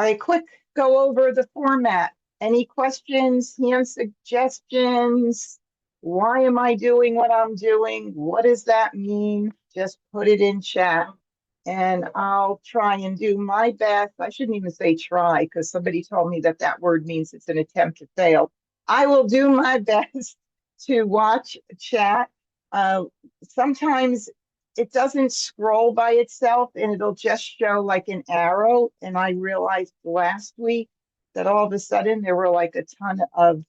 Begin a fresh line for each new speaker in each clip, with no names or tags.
A quick go over the format. Any questions, hand suggestions? Why am I doing what I'm doing? What does that mean? Just put it in chat and I'll try and do my best. I shouldn't even say try because somebody told me that that word means it's an attempt to fail. I will do my best to watch chat. Uh, Sometimes it doesn't scroll by itself and it'll just show like an arrow. And I realized last week that all of a sudden there were like a ton of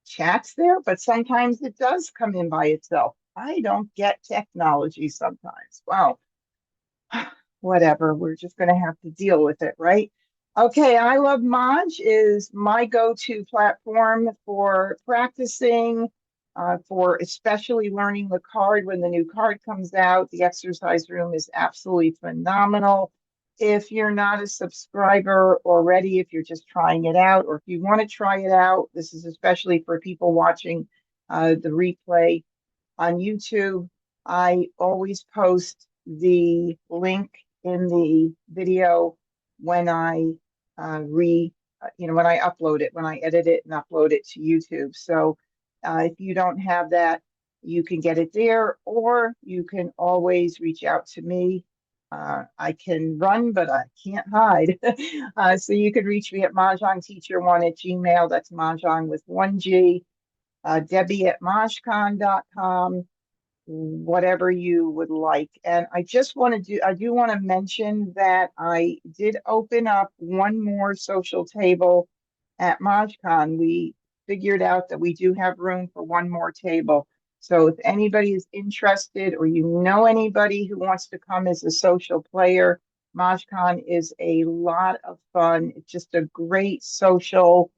chats there, but sometimes it does come in by itself. I don't get technology sometimes. Wow. Whatever, we're just going to have to deal with it, right? Okay, I Love Maj is my go-to platform for practicing, for especially learning the card when the new card comes out. The exercise room is absolutely phenomenal. If you're not a subscriber already, if you're just trying it out, or if you want to try it out, this is especially for people watching the replay on YouTube. I always post the link in the video when I when I upload it, when I edit it and upload it to YouTube. So if you don't have that, you can get it there, or you can always reach out to me. I can run, but I can't hide. So you could reach me at mahjongteacher1@gmail. That's mahjong with one G. Debbie at MahjCon.com, whatever you would like. And I do want to mention that I did open up one more social table at MahjCon. We figured out that we do have room for one more table. So if anybody is interested or you know anybody who wants to come as a social player, MahjCon is a lot of fun. It's just a great social,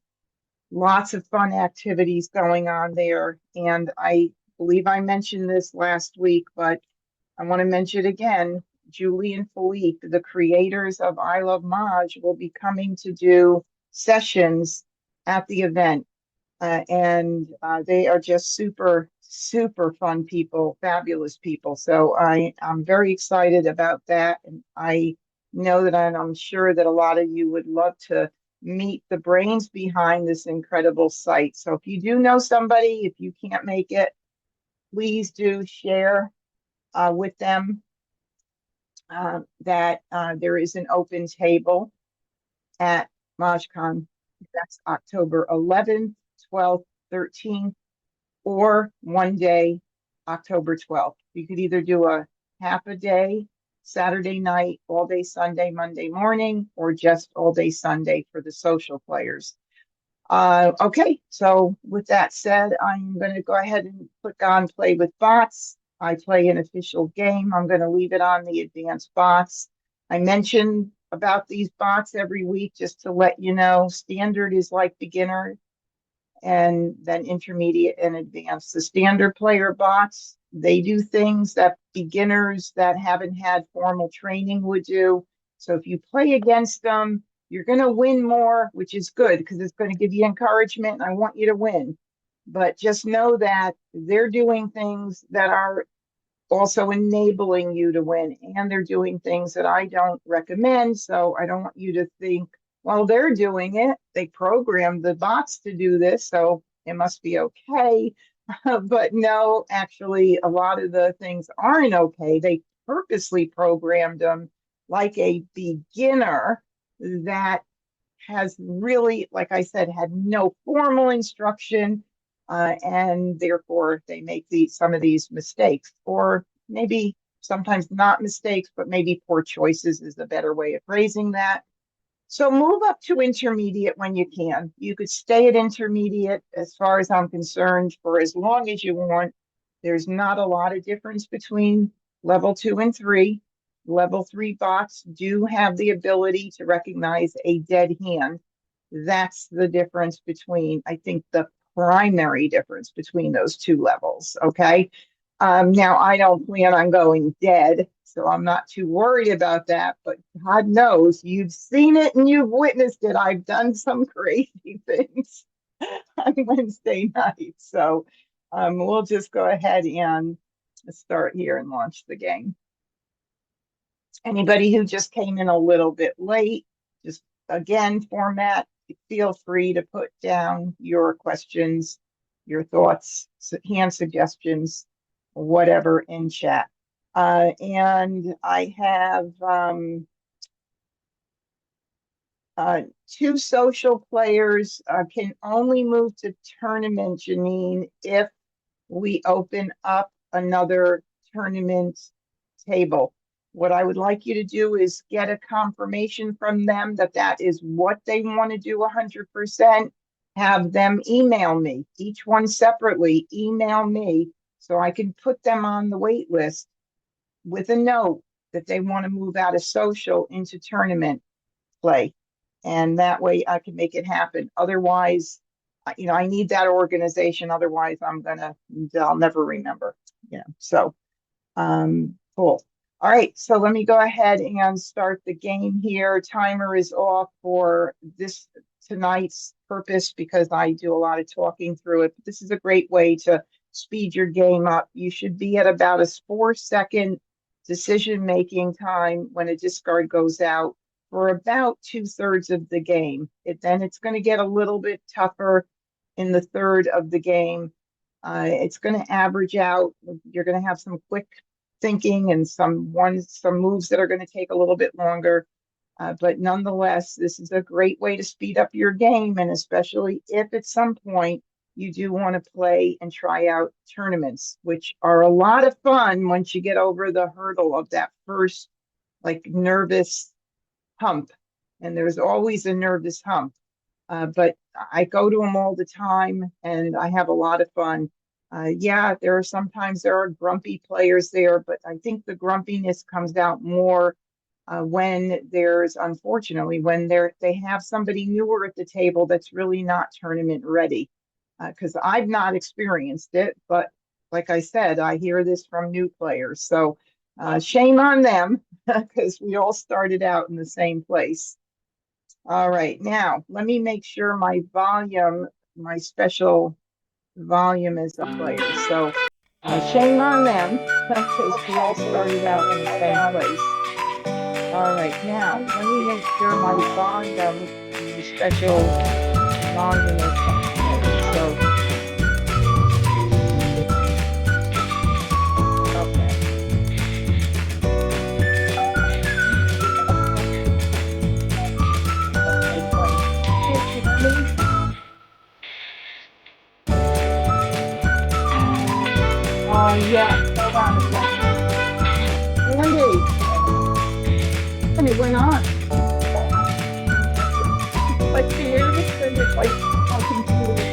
lots of fun activities going on there. And I believe I mentioned this last week, but I want to mention it again. Julie and Philippe, the creators of I Love Maj, will be coming to do sessions at the event. And they are just super, super fun people, fabulous people. So I'm very excited about that. And I know that I'm sure that a lot of you would love to meet the brains behind this incredible site. So if you do know somebody, if you can't make it, please do share with them that there is an open table at MahjCon. That's October 11th, 12th, 13th, or one day, October 12th. You could either do a half a day, Saturday night, all day Sunday, Monday morning, or just all day Sunday for the social players. Okay, so with that said, I'm going to go ahead and click on Play with Bots. I play an official game. I'm going to leave it on the advanced bots. I mention about these bots every week just to let you know. Standard is like beginner, and then intermediate and advanced. The standard player bots, they do things that beginners that haven't had formal training would do. So if you play against them, you're going to win more, which is good because it's going to give you encouragement. And I want you to win. But just know that they're doing things that are also enabling you to win. And they're doing things that I don't recommend. So I don't want you to think, well, they're doing it. They programmed the bots to do this, so it must be okay. But no, actually, a lot of the things aren't okay. They purposely programmed them like a beginner that has really, like I said, had no formal instruction, and therefore they make some of these mistakes, or maybe sometimes not mistakes, but maybe poor choices is a better way of phrasing that. So move up to intermediate when you can. You could stay at intermediate as far as I'm concerned for as long as you want. There's not a lot of difference between level 2 and 3. Level 3 bots do have the ability to recognize a dead hand. That's the difference between, I think, the primary difference between those two levels. Okay. Now, I don't plan on going dead, so I'm not too worried about that. But God knows you've seen it and you've witnessed it. I've done some crazy things on Wednesday night. So we'll just go ahead and start here and launch the game. Anybody who just came in a little bit late, just again, format, feel free to put down your questions, your thoughts, hand suggestions, whatever in chat. And I have two social players can only move to tournament, Janine, if we open up another tournament table. What I would like you to do is get a confirmation from them that that is what they want to do 100%. Have them email me, each one separately, email me so I can put them on the wait list with a note that they want to move out of social into tournament play. And that way I can make it happen. Otherwise, I need that organization. Otherwise, I'll never remember. So cool. All right, so let me go ahead and start the game here. Timer is off for this tonight's purpose because I do a lot of talking through it. This is a great way to speed your game up. You should be at about a 4-second decision-making time when a discard goes out for about 2/3 of the game. Then it's going to get a little bit tougher in the third of the game. It's going to average out. You're going to have some quick thinking and some moves that are going to take a little bit longer. But nonetheless, this is a great way to speed up your game. And especially if at some point you do want to play and try out tournaments, which are a lot of fun once you get over the hurdle of that first nervous hump. And there's always a nervous hump. But I go to them all the time and I have a lot of fun. Yeah, there are grumpy players there, but I think the grumpiness comes out more when unfortunately, when they have somebody newer at the table that's really not tournament ready. Because I've not experienced it, but like I said, I hear this from new players. So shame on them because we all started out in the same place. All right, now let me make sure my special volume is a player. So shame on them because we all started out in the same place. All right, now let me make sure my special volume is a player. So yeah, hold on a second. Andy, and it went on. Like the air was kind of like talking to
it.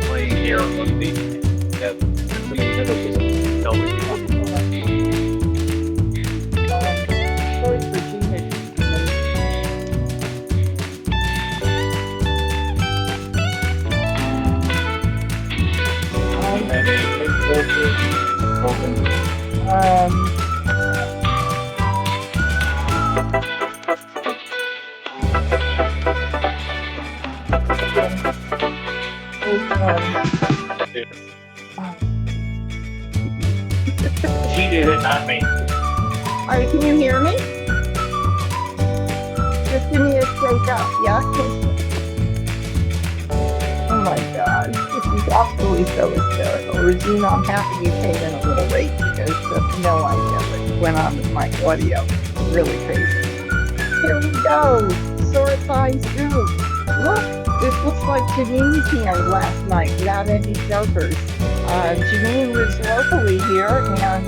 Playing here on the She did it, not me.
All right, can you hear me? Just give me a shake up, yeah? Oh my God, this is absolutely so hysterical. Regina, I'm happy you came in a little late because you have no idea what went on with my audio. Really crazy. Here we go, Sortai Soup. Look, this looks like Janine's hand last night without any jokers. Janine lives locally here, and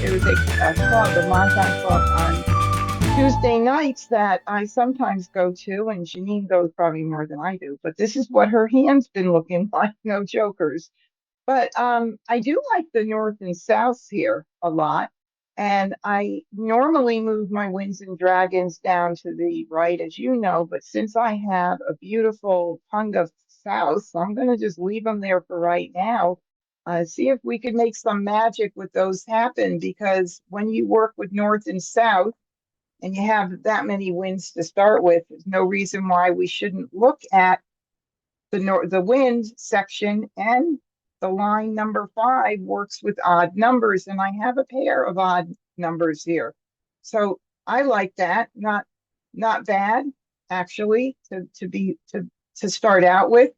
there's a club, a Mah Jongg club on Tuesday nights that I sometimes go to, and Janine goes probably more than I do. But this is what her hand's been looking like, no jokers. But I do like the north and south here a lot. And I normally move my winds and dragons down to the right, as you know, but since I have a beautiful Punga south, I'm going to just leave them there for right now. See if we could make some magic with those happen, because when you work with north and south and you have that many winds to start with, there's no reason why we shouldn't look at the wind section and the line number 5 works with odd numbers, and I have a pair of odd numbers here. So I like that. Not bad, actually, to start out with.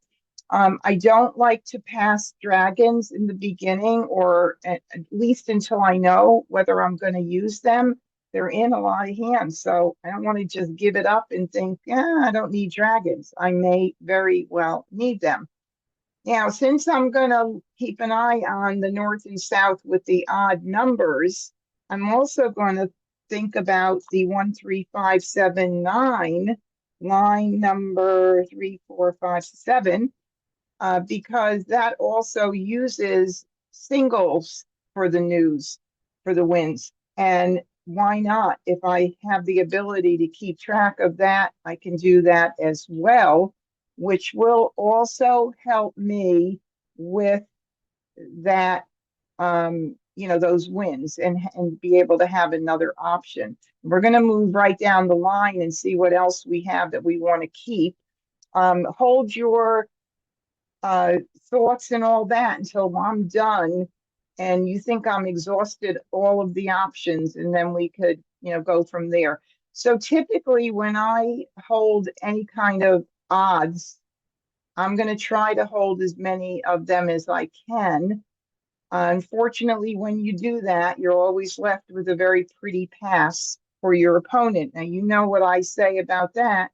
I don't like to pass dragons in the beginning, or at least until I know whether I'm going to use them. They're in a lot of hands, so I don't want to just give it up and think, yeah, I don't need dragons. I may very well need them. Now, since I'm going to keep an eye on the north and south with the odd numbers, I'm also going to think about the 1, 3, 5, 7, 9, line number 3, 4, 5, 7, because that also uses singles for the news, for the wins. And why not? If I have the ability to keep track of that, I can do that as well, which will also help me with that, those wins, and be able to have another option. We're going to move right down the line and see what else we have that we want to keep. Hold your uh, thoughts and all that until I'm done and you think I'm exhausted all of the options, and then we could, go from there. So typically when I hold any kind of odds, I'm going to try to hold as many of them as I can. Unfortunately, when you do that, you're always left with a very pretty pass for your opponent. Now, you know what I say about that.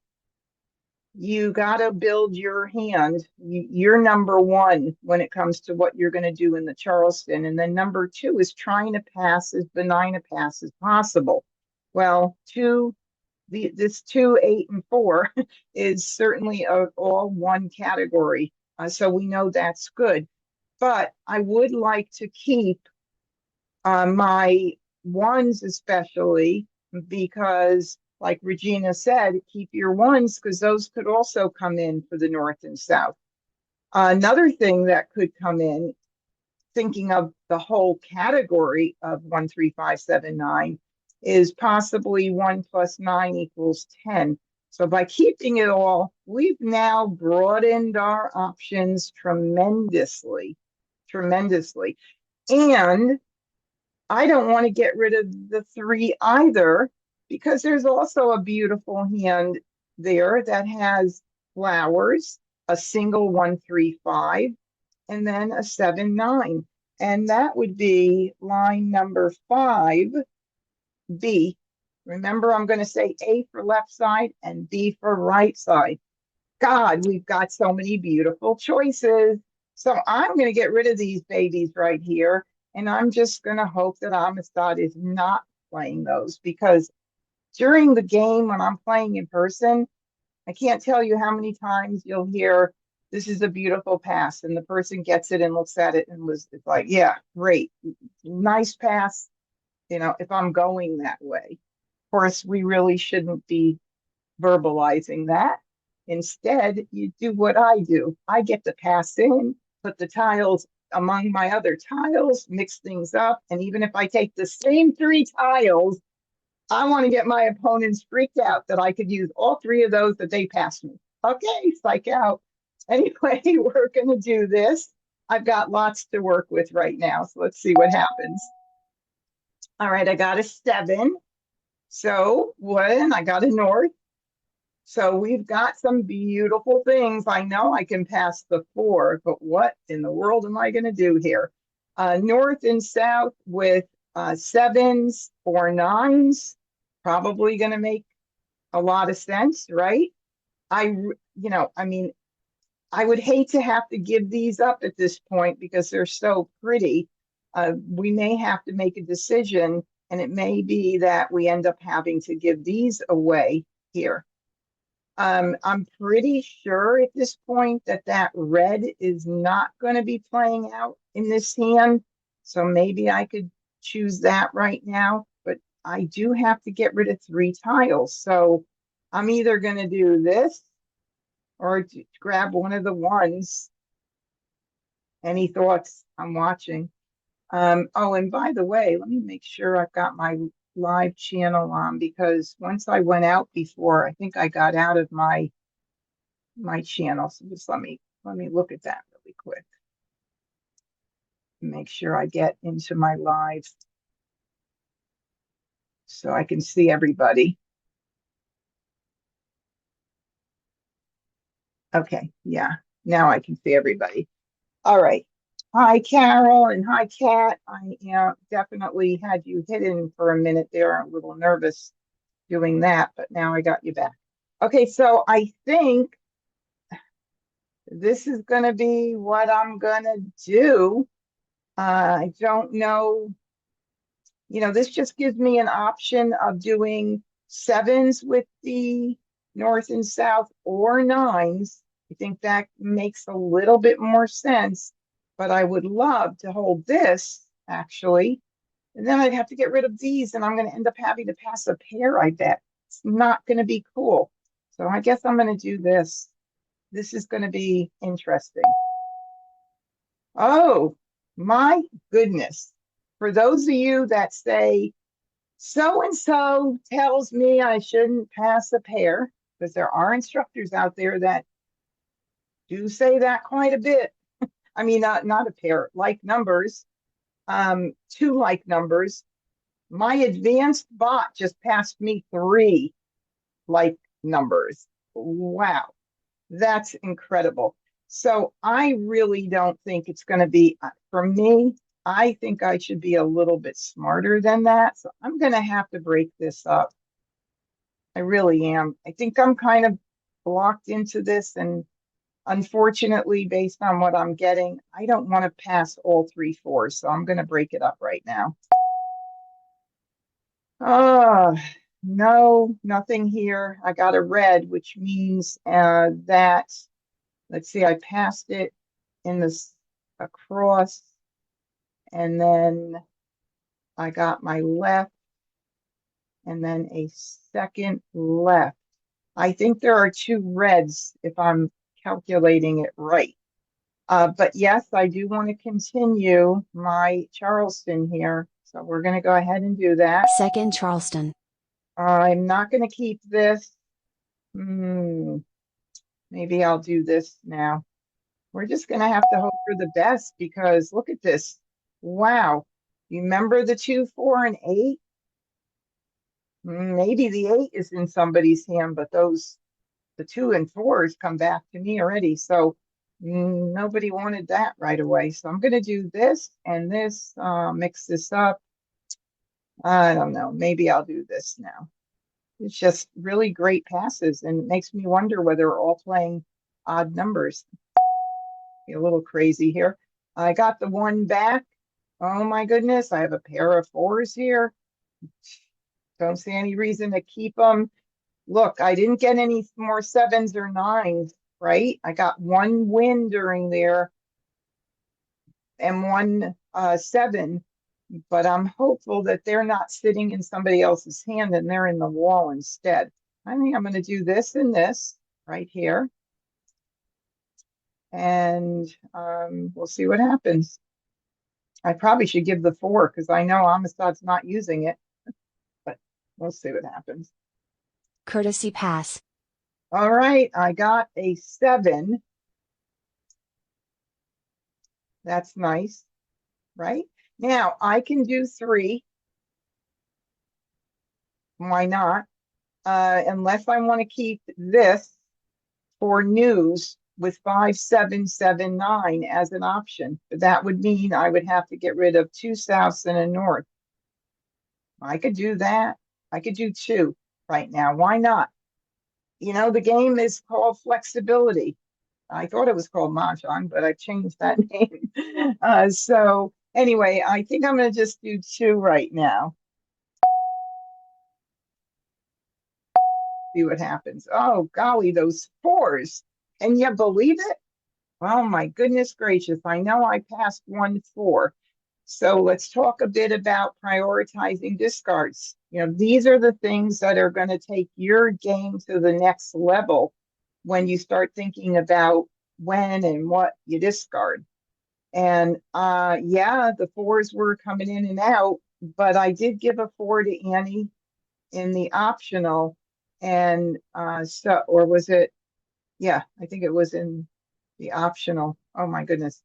You got to build your hand. You're number one when it comes to what you're going to do in the Charleston. And then number 2 is trying to pass as benign a pass as possible. Well, this 2, 8, and 4 is certainly all one category. So we know that's good. But I would like to keep my ones, especially because, like Regina said, keep your ones, because those could also come in for the north and south. Another thing that could come in, thinking of the whole category of 1, 3, 5, 7, 9, is possibly 1 plus 9 equals 10. So by keeping it all, we've now broadened our options tremendously, tremendously. And I don't want to get rid of the 3 either, because there's also a beautiful hand there that has flowers, a single 1, 3, 5, and then a 7, 9. And that would be line number 5, B. Remember, I'm going to say A for left side and B for right side. God, we've got so many beautiful choices. So I'm going to get rid of these babies right here. And I'm just going to hope that Amistad is not playing those, because during the game, when I'm playing in person, I can't tell you how many times you'll hear, this is a beautiful pass. And the person gets it and looks at it and it's like, yeah, great. Nice pass. If I'm going that way. Of course, we really shouldn't be verbalizing that. Instead, you do what I do. I get to pass in, put the tiles among my other tiles, mix things up. And even if I take the same 3 tiles, I want to get my opponents freaked out that I could use all 3 of those that they passed me. Okay, psych out. Anyway, we're going to do this. I've got lots to work with right now, so let's see what happens. All right, I got a 7. So when I got a north. So we've got some beautiful things. I know I can pass the 4, but what in the world am I going to do here? North and south with 7s or 9s, probably going to make a lot of sense, right? I mean, I would hate to have to give these up at this point because they're so pretty. We may have to make a decision, and it may be that we end up having to give these away here. I'm pretty sure at this point that red is not going to be playing out in this hand. So maybe I could choose that right now, but I do have to get rid of 3 tiles. So I'm either going to do this or grab one of the ones. Any thoughts? I'm watching. Oh, and by the way, let me make sure I've got my live channel on, because once I went out before, I think I got out of my channel. So just let me look at that really quick. make sure I get into my live so I can see everybody. Okay, yeah, now I can see everybody. All right. Hi, Carol, and hi, Kat. I definitely had you hidden for a minute there. I'm a little nervous doing that, but now I got you back. Okay, so I think this is going to be what I'm going to do. I don't know. This just gives me an option of doing sevens with the north and south or nines. I think that makes a little bit more sense, but I would love to hold this actually. And then I'd have to get rid of these, and I'm going to end up having to pass a pair, I bet. It's not going to be cool. So I guess I'm going to do this. This is going to be interesting. Oh, my goodness. For those of you that say, so and so tells me I shouldn't pass a pair, because there are instructors out there that do say that quite a bit. I mean, not a pair, like numbers, two like numbers. My advanced bot just passed me 3 like numbers. Wow, that's incredible. So I really don't think it's going to be, for me, I think I should be a little bit smarter than that. So I'm going to have to break this up. I really am. I think I'm kind of blocked into this, and unfortunately, based on what I'm getting, I don't want to pass all 3 fours. So I'm going to break it up right now. Oh, no, nothing here. I got a red, which means that, let's see, I passed it in this across, and then I got my left, and then a second left. I think there are 2 reds if I'm calculating it right. But yes, I do want to continue my Charleston here. So we're going to go ahead and do that.
Second Charleston.
I'm not going to keep this. Maybe I'll do this now. We're just going to have to hope for the best, because look at this. Wow. You remember the 2, 4, and 8? Maybe the 8 is in somebody's hand, but the 2 and 4s come back to me already. So nobody wanted that right away. So I'm going to do this and this, mix this up. I don't know. Maybe I'll do this now. It's just really great passes, and it makes me wonder whether we're all playing odd numbers. Be a little crazy here. I got the 1 back. Oh my goodness, I have a pair of 4s here. Don't see any reason to keep them. Look, I didn't get any more 7s or 9s, right? I got 1 win during there and 1 7, but I'm hopeful that they're not sitting in somebody else's hand and they're in the wall instead. I think I'm going to do this and this right here. And we'll see what happens. I probably should give the 4 because I know Amistad's not using it, but we'll see what happens.
Courtesy pass.
All right, I got a 7. That's nice, right? Now I can do 3. Why not? Unless I want to keep this for news with 5, 7, 7, 9 as an option. But that would mean I would have to get rid of 2 souths and a north. I could do that. I could do 2 right now. Why not? The game is called flexibility. I thought it was called Mah Jongg, but I changed that name. So anyway, I think I'm going to just do 2 right now. See what happens. Oh, golly, those 4s. Can you believe it? Oh, my goodness gracious. I know I passed 1 4. So let's talk a bit about prioritizing discards. These are the things that are going to take your game to the next level when you start thinking about when and what you discard. And yeah, the 4s were coming in and out, but I did give a 4 to Annie in the optional. And or was it? Yeah, I think it was in the optional. Oh my goodness.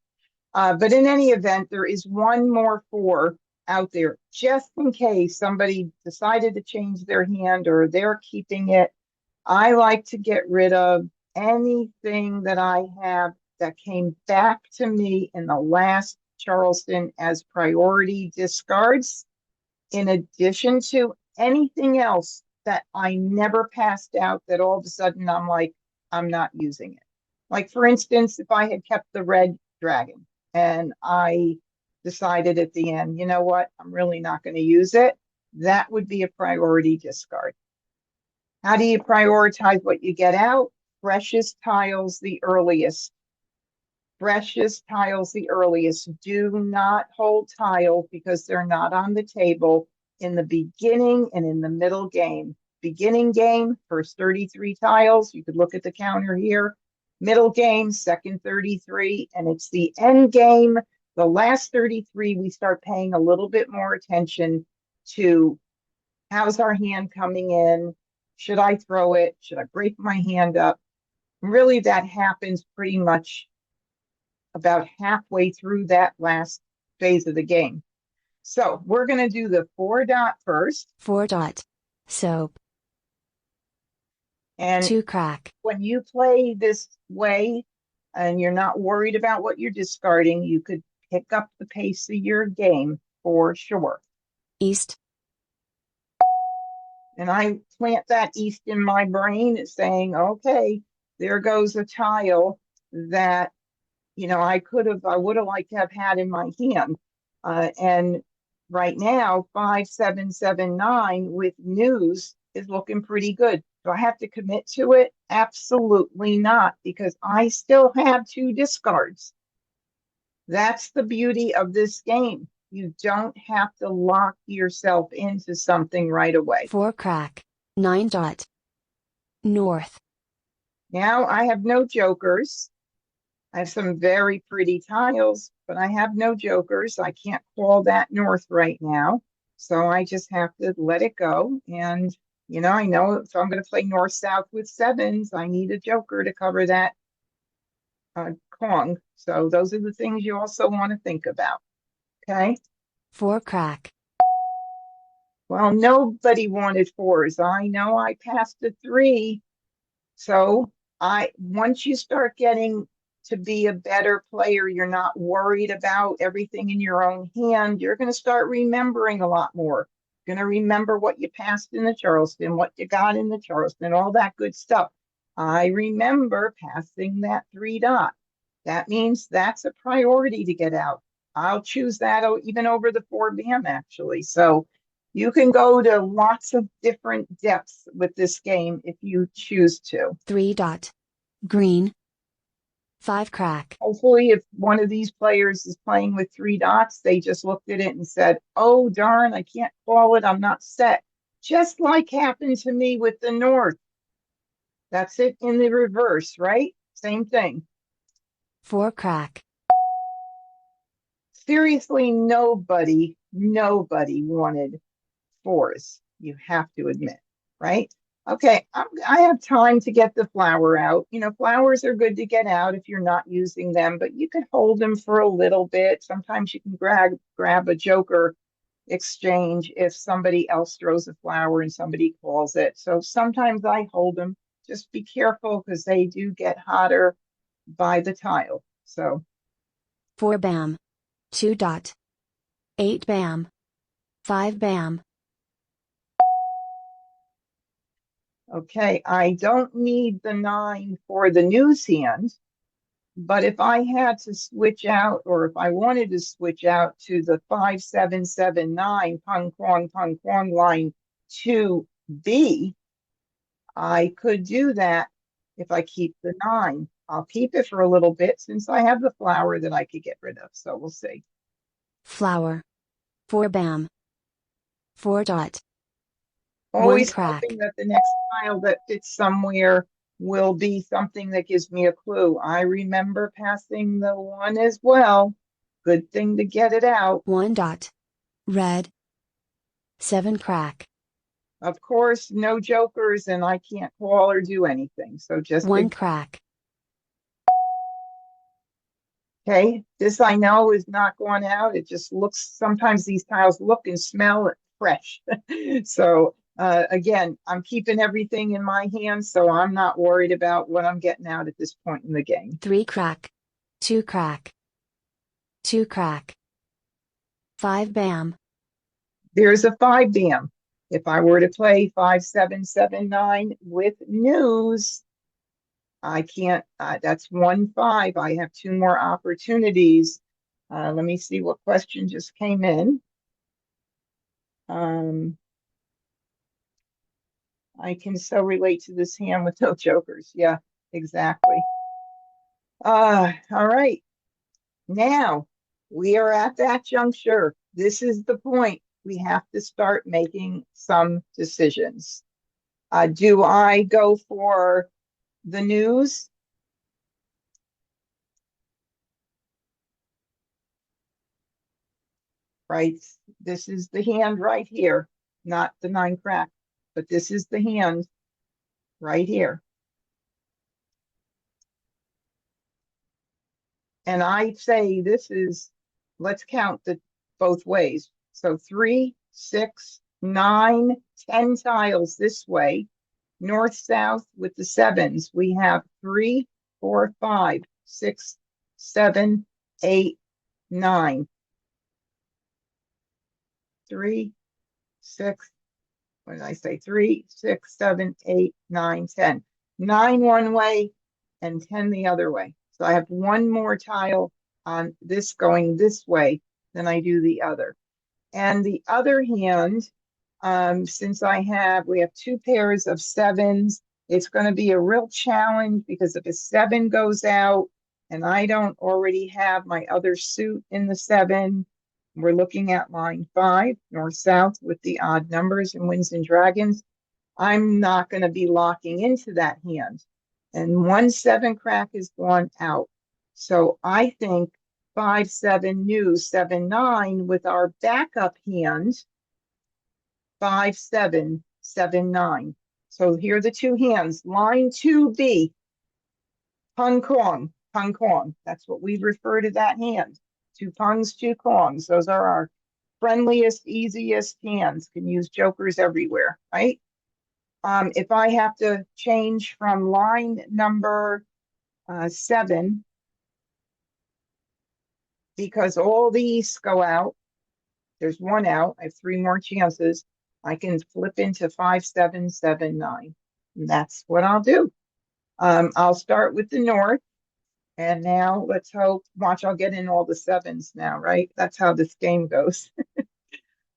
But in any event, there is one more 4 out there, just in case somebody decided to change their hand or they're keeping it. I like to get rid of anything that I have that came back to me in the last Charleston as priority discards, in addition to anything else that I never passed out that all of a sudden I'm like, I'm not using it. Like, for instance, if I had kept the red dragon and I decided at the end, you know what, I'm really not going to use it, that would be a priority discard. How do you prioritize what you get out? Freshest tiles the earliest. Freshest tiles the earliest. Do not hold tiles because they're not on the table in the beginning and in the middle game. Beginning game, first 33 tiles. You could look at the counter here. Middle game, second 33. And it's the end game, the last 33, we start paying a little bit more attention to how's our hand coming in? Should I throw it? Should I break my hand up? Really, that happens pretty much about halfway through that last phase of the game. So we're going to do the 4 dot first.
4 dot. Soap.
And
2 crack.
when you play this way and you're not worried about what you're discarding, you could pick up the pace of your game for sure.
East.
And I plant that east in my brain saying, okay, there goes a tile that, you know, I would have liked to have had in my hand. And right now, 5779 with news is looking pretty good. Do I have to commit to it? Absolutely not, because I still have 2 discards. That's the beauty of this game. You don't have to lock yourself into something right away.
4 crack. 9 dot. North.
Now I have no jokers. I have some very pretty tiles, but I have no jokers. I can't call that north right now. So I just have to let it go. And, you know, I know if I'm going to play north-south with 7s, I need a joker to cover that Kong. So those are the things you also want to think about. Okay.
4 crack.
Well, nobody wanted 4s. I know I passed a 3. So once you start getting to be a better player, you're not worried about everything in your own hand. You're going to start remembering a lot more. You're going to remember what you passed in the Charleston, what you got in the Charleston, all that good stuff. I remember passing that 3 dot. That means that's a priority to get out. I'll choose that even over the 4 bam, actually. So you can go to lots of different depths with this game if you choose to.
3 dot. Green. 5 crack.
Hopefully, if one of these players is playing with 3 dots, they just looked at it and said, oh, darn, I can't call it. I'm not set. Just like happened to me with the North. That's it in the reverse, right? Same thing.
4 crack.
Seriously, nobody wanted 4s. You have to admit, right? Okay, I have time to get the flower out. You know, flowers are good to get out if you're not using them, but you can hold them for a little bit. Sometimes you can grab a joker exchange if somebody else throws a flower and somebody calls it. So sometimes I hold them. Just be careful because they do get hotter by the tile. So
4 bam. 2 dot. 8 bam. 5 bam.
okay, I don't need the 9 for the news hand, but if I had to switch out, or if I wanted to switch out to the 5779 Pung Kwong line 2B, I could do that if I keep the 9. I'll keep it for a little bit since I have the flower that I could get rid of. So we'll see.
Flower. 4 bam. 4 dot.
Always
crack.
hoping that the next tile that fits somewhere will be something that gives me a clue. I remember passing the 1 as well. Good thing to get it out.
1 dot. Red. 7 crack.
Of course, no jokers, and I can't call or do anything. So just
1 crack.
Okay, this I know is not going out. It just looks, sometimes these tiles look and smell fresh. So again, I'm keeping everything in my hands, so I'm not worried about what I'm getting out at this point in the game.
3 crack. 2 crack. 2 crack. 5 bam.
There's a 5 bam. If I were to play 5-7-7-9 with news, I can't, that's 1-5. I have 2 more opportunities. Let me see what question just came in. I can so relate to this hand with no jokers. Yeah, exactly. All right. Now we are at that juncture. This is the point. We have to start making some decisions. Do I go for the news? Right. This is the hand right here, not the 9 crack, but this is the hand right here. And I say this is, let's count the both ways. So 3, 6, 9, 10 tiles this way, north, south with the 7s. We have 3, 4, 5, 6, 7, 8, 9. 3, 6, what did I say? 3, 6, 7, 8, 9, 10. 9 one way and 10 the other way. So I have one more tile on this going this way than I do the other. And the other hand, since we have 2 pairs of 7s, it's going to be a real challenge because if a 7 goes out and I don't already have my other suit in the 7, we're looking at line 5, north-south with the odd numbers and winds and dragons. I'm not going to be locking into that hand. And 1 7 crack is gone out. So I think 5 7 news 7 9 with our backup hand 5 7 7 9. So here are the 2 hands. Line 2B, Hong Kong, Hong Kong. That's what we refer to that hand. 2 pungs, 2 kongs. Those are our friendliest, easiest hands. Can use jokers everywhere, right? If I have to change from line number 7, because all these go out, there's 1 out, I have 3 more chances, I can flip into 5 7 7 9. And that's what I'll do. I'll start with the north. And now let's hope, watch, I'll get in all the 7s now, right? That's how this game goes.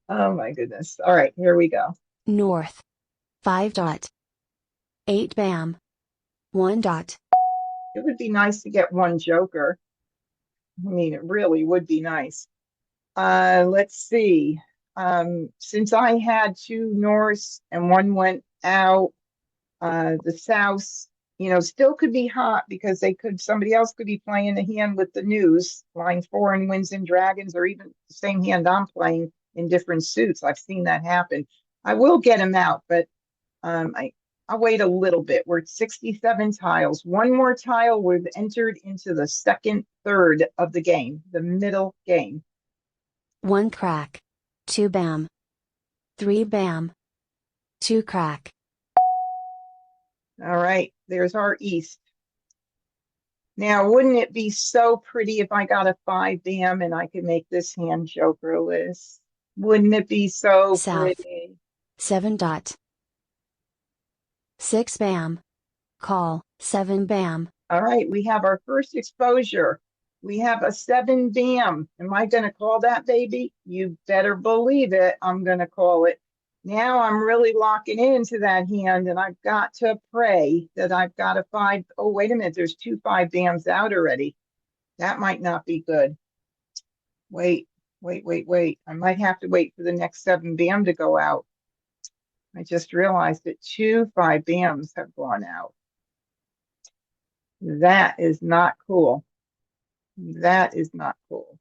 Oh my goodness. All right, here we go.
North. 5 dot. 8 bam. 1 dot.
It would be nice to get 1 joker. I mean, it really would be nice. Let's see. Since I had 2 norths and 1 went out, the south, still could be hot because somebody else could be playing a hand with the news, line 4 and winds and dragons, or even the same hand I'm playing in different suits. I've seen that happen. I will get him out, but I'll wait a little bit. We're at 67 tiles. 1 more tile, we've entered into the second third of the game, the middle game.
1 crack. 2 bam. 3 bam. 2 crack.
All right, there's our east. Now, wouldn't it be so pretty if I got a 5 bam and I could make this hand jokerless? Wouldn't it be so
South.
pretty?
7 dot. 6 bam. Call. 7 bam.
All right, we have our first exposure. We have a 7 bam. Am I going to call that, baby? You better believe it. I'm going to call it. Now I'm really locking into that hand, and I've got to pray that I've got a 5. Oh, wait a minute. There's 2 5 bams out already. That might not be good. Wait. I might have to wait for the next 7 bam to go out. I just realized that 2 5 bams have gone out. That is not cool. That is not cool.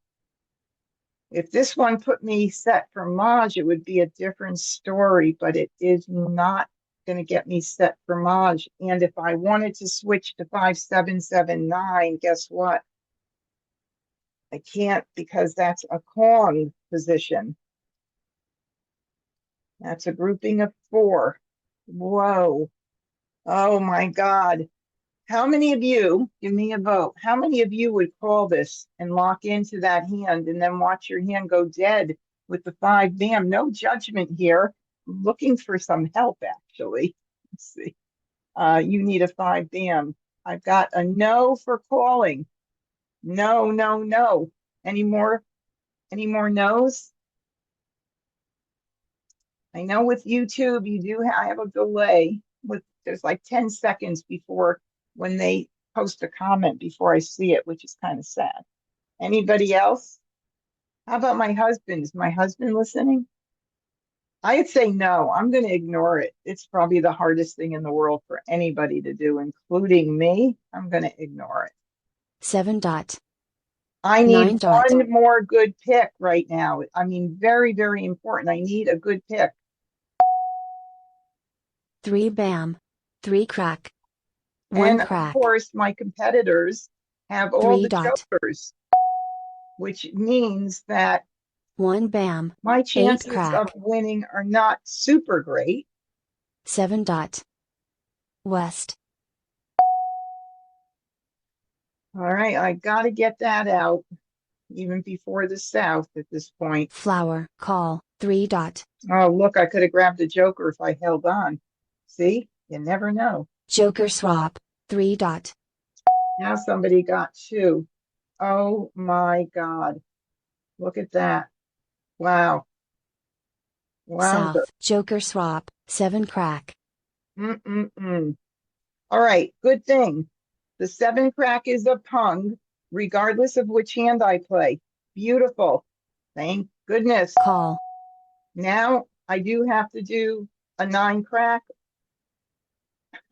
If this one put me set for Maj, it would be a different story, but it is not going to get me set for Maj. And if I wanted to switch to 5 7 7 9, guess what? I can't because that's a Kong position. That's a grouping of 4. Whoa. Oh my God. How many of you, give me a vote, how many of you would call this and lock into that hand and then watch your hand go dead with the 5 bam? No judgment here. I'm looking for some help, actually. Let's see. You need a 5 bam. I've got a no for calling. No, no, no. Any more no's? I know with YouTube, you do have a delay with, there's like 10 seconds before when they post a comment before I see it, which is kind of sad. Anybody else? How about my husband? Is my husband listening? I'd say no. I'm going to ignore it. It's probably the hardest thing in the world for anybody to do, including me. I'm going to ignore it.
7 dot.
I
9
need
dot.
one more good pick right now. I mean, very, very important. I need a good pick.
3 bam. 3 crack. 1
And of
crack.
course, my competitors have all
3
the
dot.
jokers, which means that
1 bam.
my
8
chances
crack.
of winning are not super great.
7 dot. West.
All right, I got to get that out even before the South at this point.
Flower. Call. 3 dot.
Oh, look, I could have grabbed a joker if I held on. See, you never know.
Joker swap. 3 dot.
Now somebody got 2. Oh my God. Look at that. Wow. Wow.
South. Joker swap. 7 crack.
Mm-mm-mm. All right, good thing. The 7 crack is a pung, regardless of which hand I play. Beautiful. Thank goodness.
Call.
Now I do have to do a 9 crack.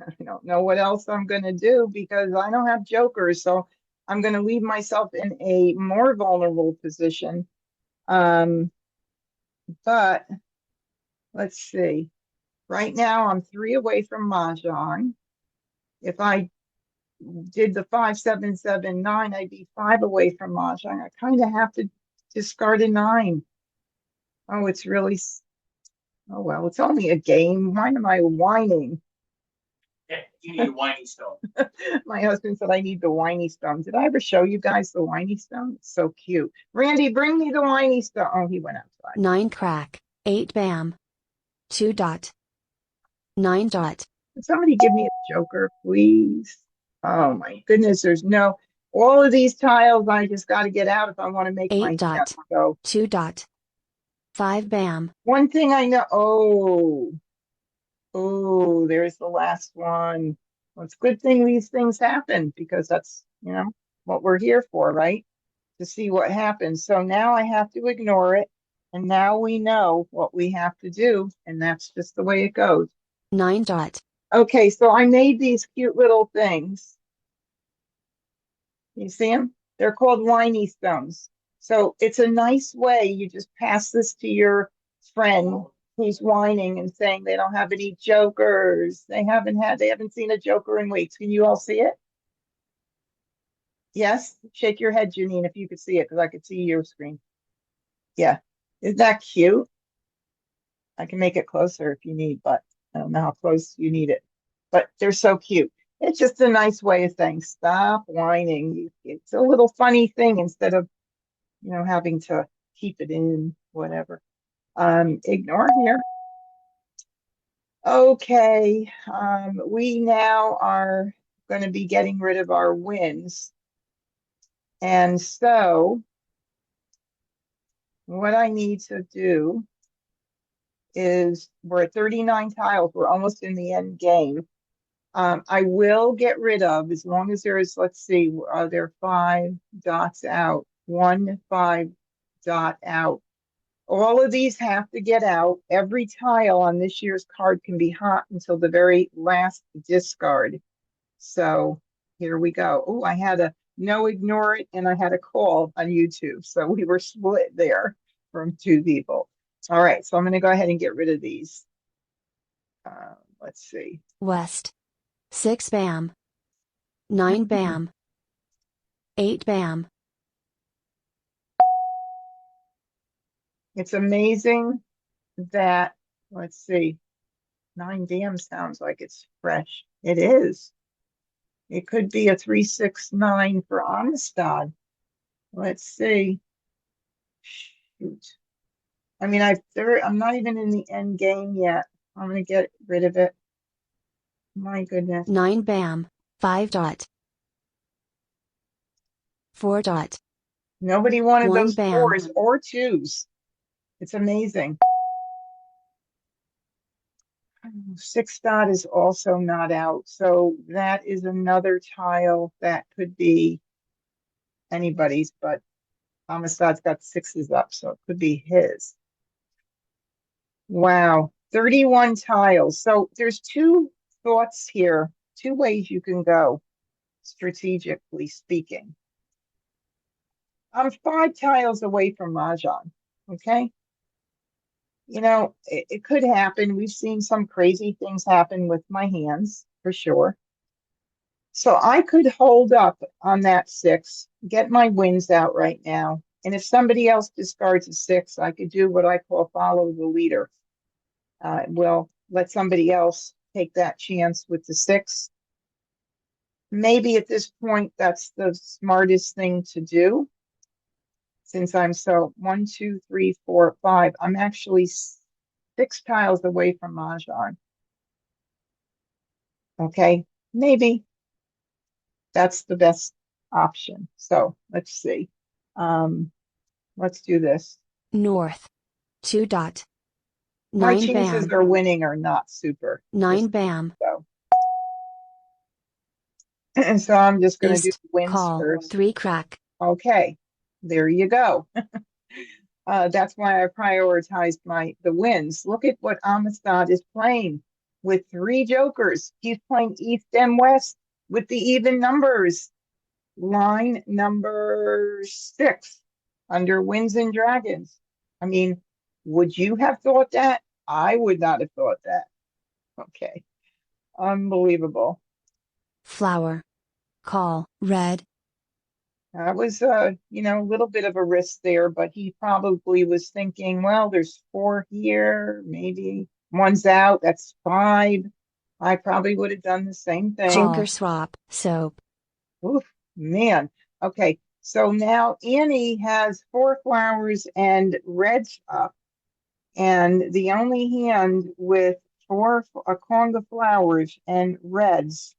I don't know what else I'm going to do because I don't have jokers. So I'm going to leave myself in a more vulnerable position. But let's see. Right now I'm 3 away from Mah Jongg. If I did the 5, 7, 7, 9, I'd be 5 away from Mah Jongg. I kind of have to discard a 9. Oh, it's really, oh well, it's only a game. Why am I whining?
Yeah, you need a whiny stone.
My husband said I need the whiny stone. Did I ever show you guys the whiny stone? It's so cute. Randy, bring me the whiny stone. Oh, he went outside.
9 crack. 8 bam. 2 dot. 9 dot.
Can somebody give me a joker, please? Oh my goodness, there's no, all of these tiles I just got to get out if I want to make
8
my
dot.
hand go.
2 dot. 5 bam.
One thing I know, oh, there's the last one. Well, it's a good thing these things happen because that's, what we're here for, right? To see what happens. So now I have to ignore it. And now we know what we have to do. And that's just the way it goes.
9 dot.
Okay, so I made these cute little things. You see them? They're called whiny stones. So it's a nice way. You just pass this to your friend who's whining and saying they don't have any jokers. They haven't seen a joker in weeks. Can you all see it? Yes? Shake your head, Janine, if you could see it, because I could see your screen. Yeah. Isn't that cute? I can make it closer if you need, but I don't know how close you need it. But they're so cute. It's just a nice way of saying, stop whining. It's a little funny thing instead of, having to keep it in, whatever. Ignore here. Okay. We now are going to be getting rid of our wins. And so what I need to do is we're at 39 tiles. We're almost in the end game. I will get rid of, as long as there is, let's see, there are 5 dots out, 1 5 dot out. All of these have to get out. Every tile on this year's card can be hot until the very last discard. So here we go. Oh, I had a no, ignore it, and I had a call on YouTube. So we were split there from 2 people. All right, so I'm going to go ahead and get rid of these. Let's see.
West. 6 bam. 9 bam. 8 bam.
It's amazing that, let's see, 9 damn sounds like it's fresh. It is. It could be a 369 for Amistad. Let's see. Shoot. I mean, I'm not even in the end game yet. I'm gonna get rid of it. My goodness.
9 bam, 5 dot. 4 dot.
Nobody wanted
1
those
bam.
4s or 2s. It's amazing. 6 dot is also not out. So that is another tile that could be anybody's, but Amistad's got 6s up, so it could be his. Wow, 31 tiles. So there's 2 thoughts here, 2 ways you can go, strategically speaking. I'm 5 tiles away from Mahjong, okay? You know, it could happen. We've seen some crazy things happen with my hands, for sure. So I could hold up on that 6, get my wins out right now. And if somebody else discards a 6, I could do what I call follow the leader. We'll let somebody else take that chance with the 6. Maybe at this point, that's the smartest thing to do. Since I'm so 1, 2, 3, 4, 5, I'm actually 6 tiles away from Mahjong. Okay, maybe that's the best option. So let's see. Let's do this.
North. 2 dot.
My
9
chances
bam,
are winning are not super.
9 bam.
So, and so I'm just going to do
East,
wins
call,
first.
3 crack.
Okay, there you go. That's why I prioritized the wins. Look at what Amistad is playing with 3 jokers. He's playing East and West with the even numbers. Line number 6 under Winds and Dragons. I mean, would you have thought that? I would not have thought that. Okay, unbelievable.
Flower. Call, red.
That was, you know, a little bit of a risk there, but he probably was thinking, well, there's 4 here, maybe 1's out, that's 5. I probably would have done the same thing.
Joker swap, soap.
Oof, man. Okay, so now Annie has 4 flowers and reds up, and the only hand with a conga flowers and reds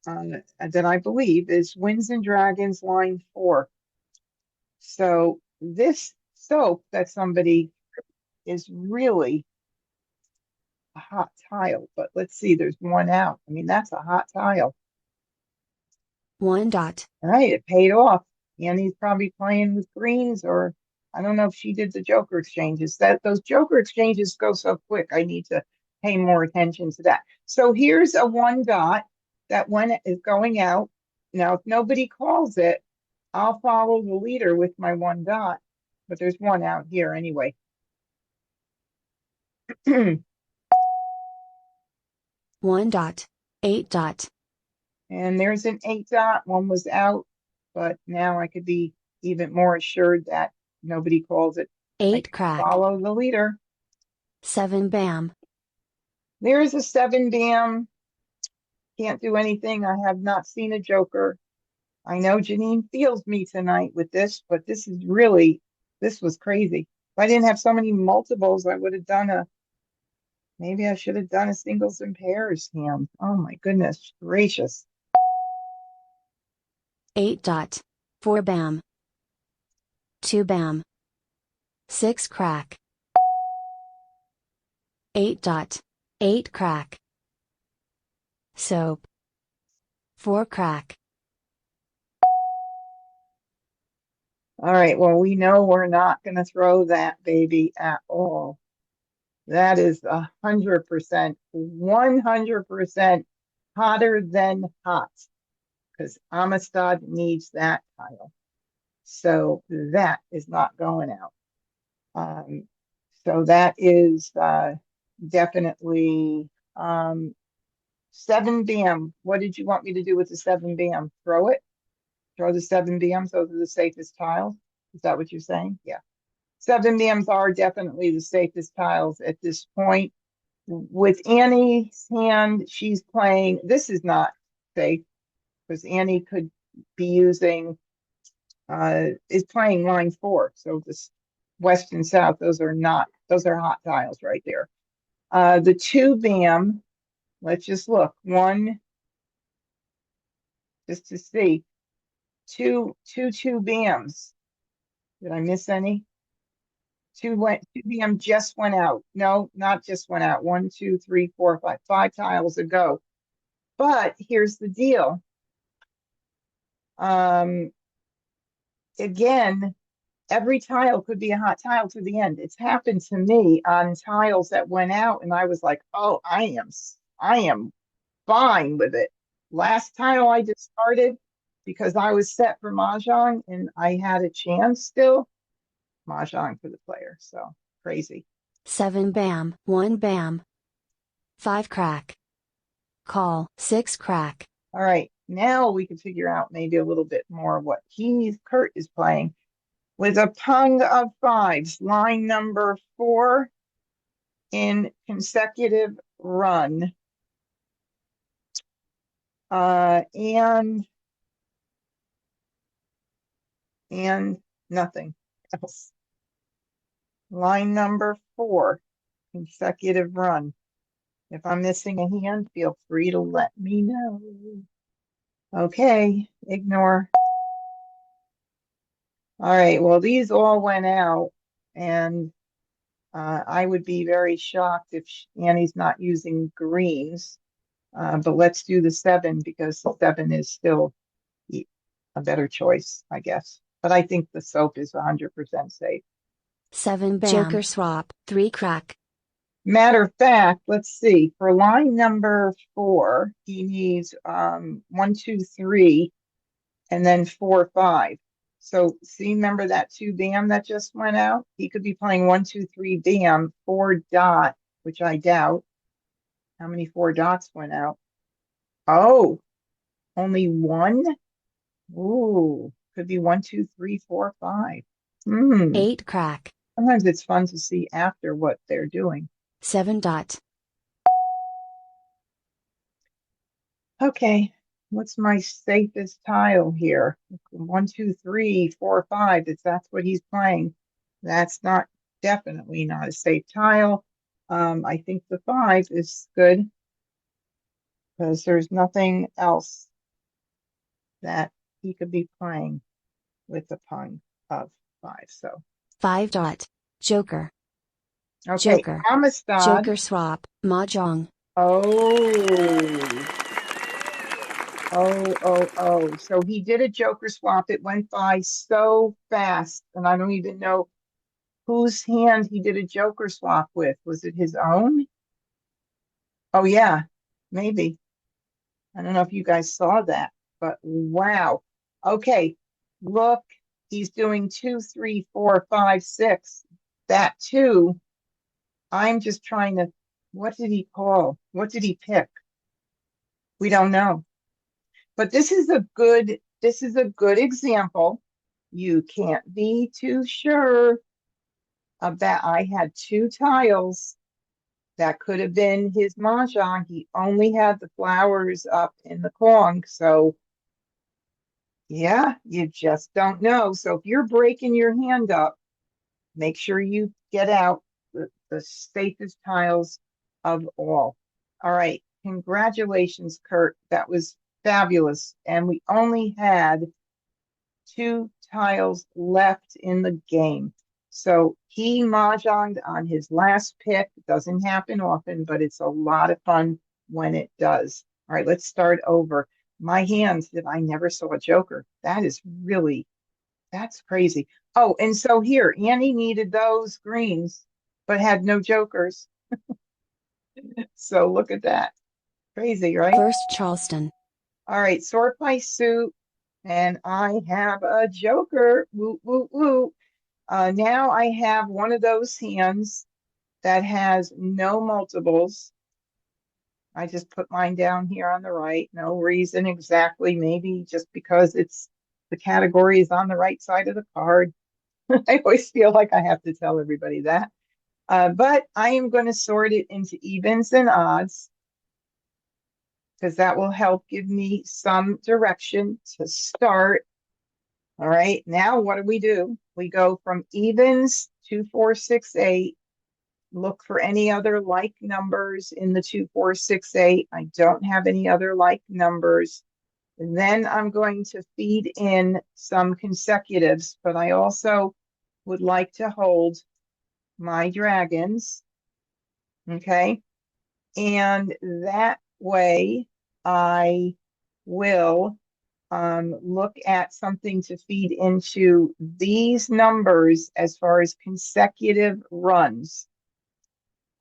that I believe is Winds and Dragons line 4. So this soap that somebody is really a hot tile, but let's see, there's 1 out. I mean, that's a hot tile.
1 dot.
All right, it paid off. Annie's probably playing with greens, or I don't know if she did the Joker exchanges. Those Joker exchanges go so quick. I need to pay more attention to that. So here's a 1 dot. That one is going out. Now, if nobody calls it, I'll follow the leader with my 1 dot. But there's 1 out here anyway.
1 dot. 8 dot.
And there's an 8 dot. 1 was out, but now I could be even more assured that nobody calls it.
8 crack.
Follow the leader.
7 bam.
There's a 7 bam. Can't do anything. I have not seen a Joker. I know Janine feels me tonight with this, but this was crazy. If I didn't have so many multiples, I would have done maybe I should have done a singles and pairs hand. Oh my goodness gracious.
8 dot. 4 bam. 2 bam. 6 crack. 8 dot. 8 crack. Soap. 4 crack.
All right, well, we know we're not going to throw that baby at all. That is 100%, 100% hotter than hot, because Amistad needs that tile. So that is not going out. So that is definitely 7 bam. What did you want me to do with the 7 bam? Throw it? Throw the 7 bams. Those are the safest tiles. Is that what you're saying? Yeah. 7 BMs are definitely the safest tiles at this point. With Annie's hand, she's playing, this is not safe because Annie could be using, is playing line 4. So this west and south, those are hot tiles right there. The 2 BAM, let's just look. One, just to see. Two BAMs. Did I miss any? 2 BM just went out. No, not just went out. 1, 2, 3, 4, 5. 5 tiles ago. But here's the deal. Again, every tile could be a hot tile to the end. It's happened to me on tiles that went out, and I was like, "Oh, I am fine with it." Last tile I discarded because I was set for Mahjong and I had a chance still. Mahjong for the player, so crazy.
7 BAM, 1 BAM. 5 crack. Call, 6 crack.
All right, now we can figure out maybe a little bit more what Kurt is playing. With a pung of 5s, line number 4 in consecutive run. And nothing else. Line number 4, consecutive run. If I'm missing a hand, feel free to let me know. Okay, ignore. All right, well, these all went out, and I would be very shocked if Annie's not using greens. But let's do the 7 because the 7 is still a better choice, I guess. But I think the soap is 100% safe.
7 BAM. Joker swap, 3 crack.
Matter of fact, let's see. For line number 4, he needs 1, 2, 3, and then 4, 5. So see, remember that 2 BAM that just went out? He could be playing 1, 2, 3 BAM, 4 dot, which I doubt. How many 4 dots went out? Oh, only 1? Ooh, could be 1, 2, 3, 4, 5.
8 crack.
Sometimes it's fun to see after what they're doing.
7 dot.
Okay, what's my safest tile here? 1, 2, 3, 4, 5. If that's what he's playing, that's definitely not a safe tile. I think the 5 is good because there's nothing else that he could be playing with the pung of 5. So
5 dot. Joker.
okay,
Joker.
Amistad.
Joker swap, Mah Jongg.
Oh. So he did a Joker swap. It went by so fast, and I don't even know whose hand he did a Joker swap with. Was it his own? Oh, yeah, maybe. I don't know if you guys saw that, but wow. Okay, look, he's doing 2, 3, 4, 5, 6. That 2, I'm just trying to, what did he call? What did he pick? We don't know. But this is a good example. You can't be too sure about. I had 2 tiles that could have been his mahjong. He only had the flowers up in the Kong. So yeah, you just don't know. So if you're breaking your hand up, make sure you get out the safest tiles of all. All right. Congratulations, Kurt. That was fabulous. And we only had 2 tiles left in the game. So he mahjonged on his last pick. It doesn't happen often, but it's a lot of fun when it does. All right, let's start over. My hands that I never saw a joker. That's crazy. Oh, and so here, Annie needed those greens, but had no jokers. So look at that. Crazy, right?
First Charleston.
All right, sort by suit. And I have a joker. Woo, woo, woo. Now I have one of those hands that has no multiples. I just put mine down here on the right. No reason exactly. Maybe just because the category is on the right side of the card. I always feel like I have to tell everybody that. But I am going to sort it into evens and odds because that will help give me some direction to start. All right, now what do? We go from evens, 2, 4, 6, 8. Look for any other like numbers in the 2, 4, 6, 8. I don't have any other like numbers. And then I'm going to feed in some consecutives, but I also would like to hold my dragons. Okay. And that way I will look at something to feed into these numbers as far as consecutive runs.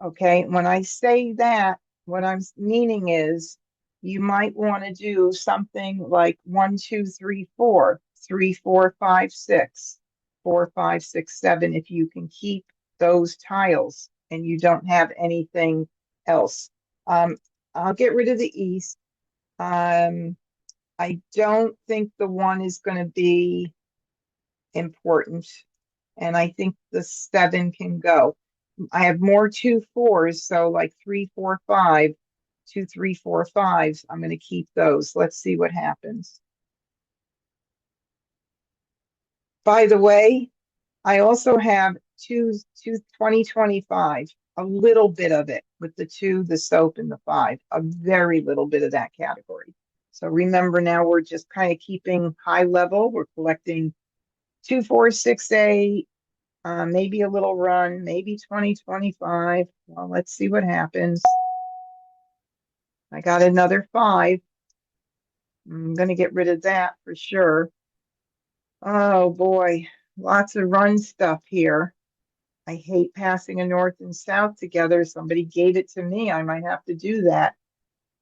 Okay, when I say that, what I'm meaning is you might want to do something like 1, 2, 3, 4, 3, 4, 5, 6, 4, 5, 6, 7, if you can keep those tiles and you don't have anything else. I'll get rid of the east. I don't think the 1 is going to be important, and I think the 7 can go. I have more 2, 4s, so like 3, 4, 5, 2, 3, 4, 5s. I'm going to keep those. Let's see what happens. By the way, I also have 2025, a little bit of it with the 2, the soap, and the 5, a very little bit of that category. So remember now we're just kind of keeping high level. We're collecting 2, 4, 6, 8, maybe a little run, maybe 2025. Well, let's see what happens. I got another 5. I'm going to get rid of that for sure. Oh boy, lots of run stuff here. I hate passing a north and south together. Somebody gave it to me. I might have to do that.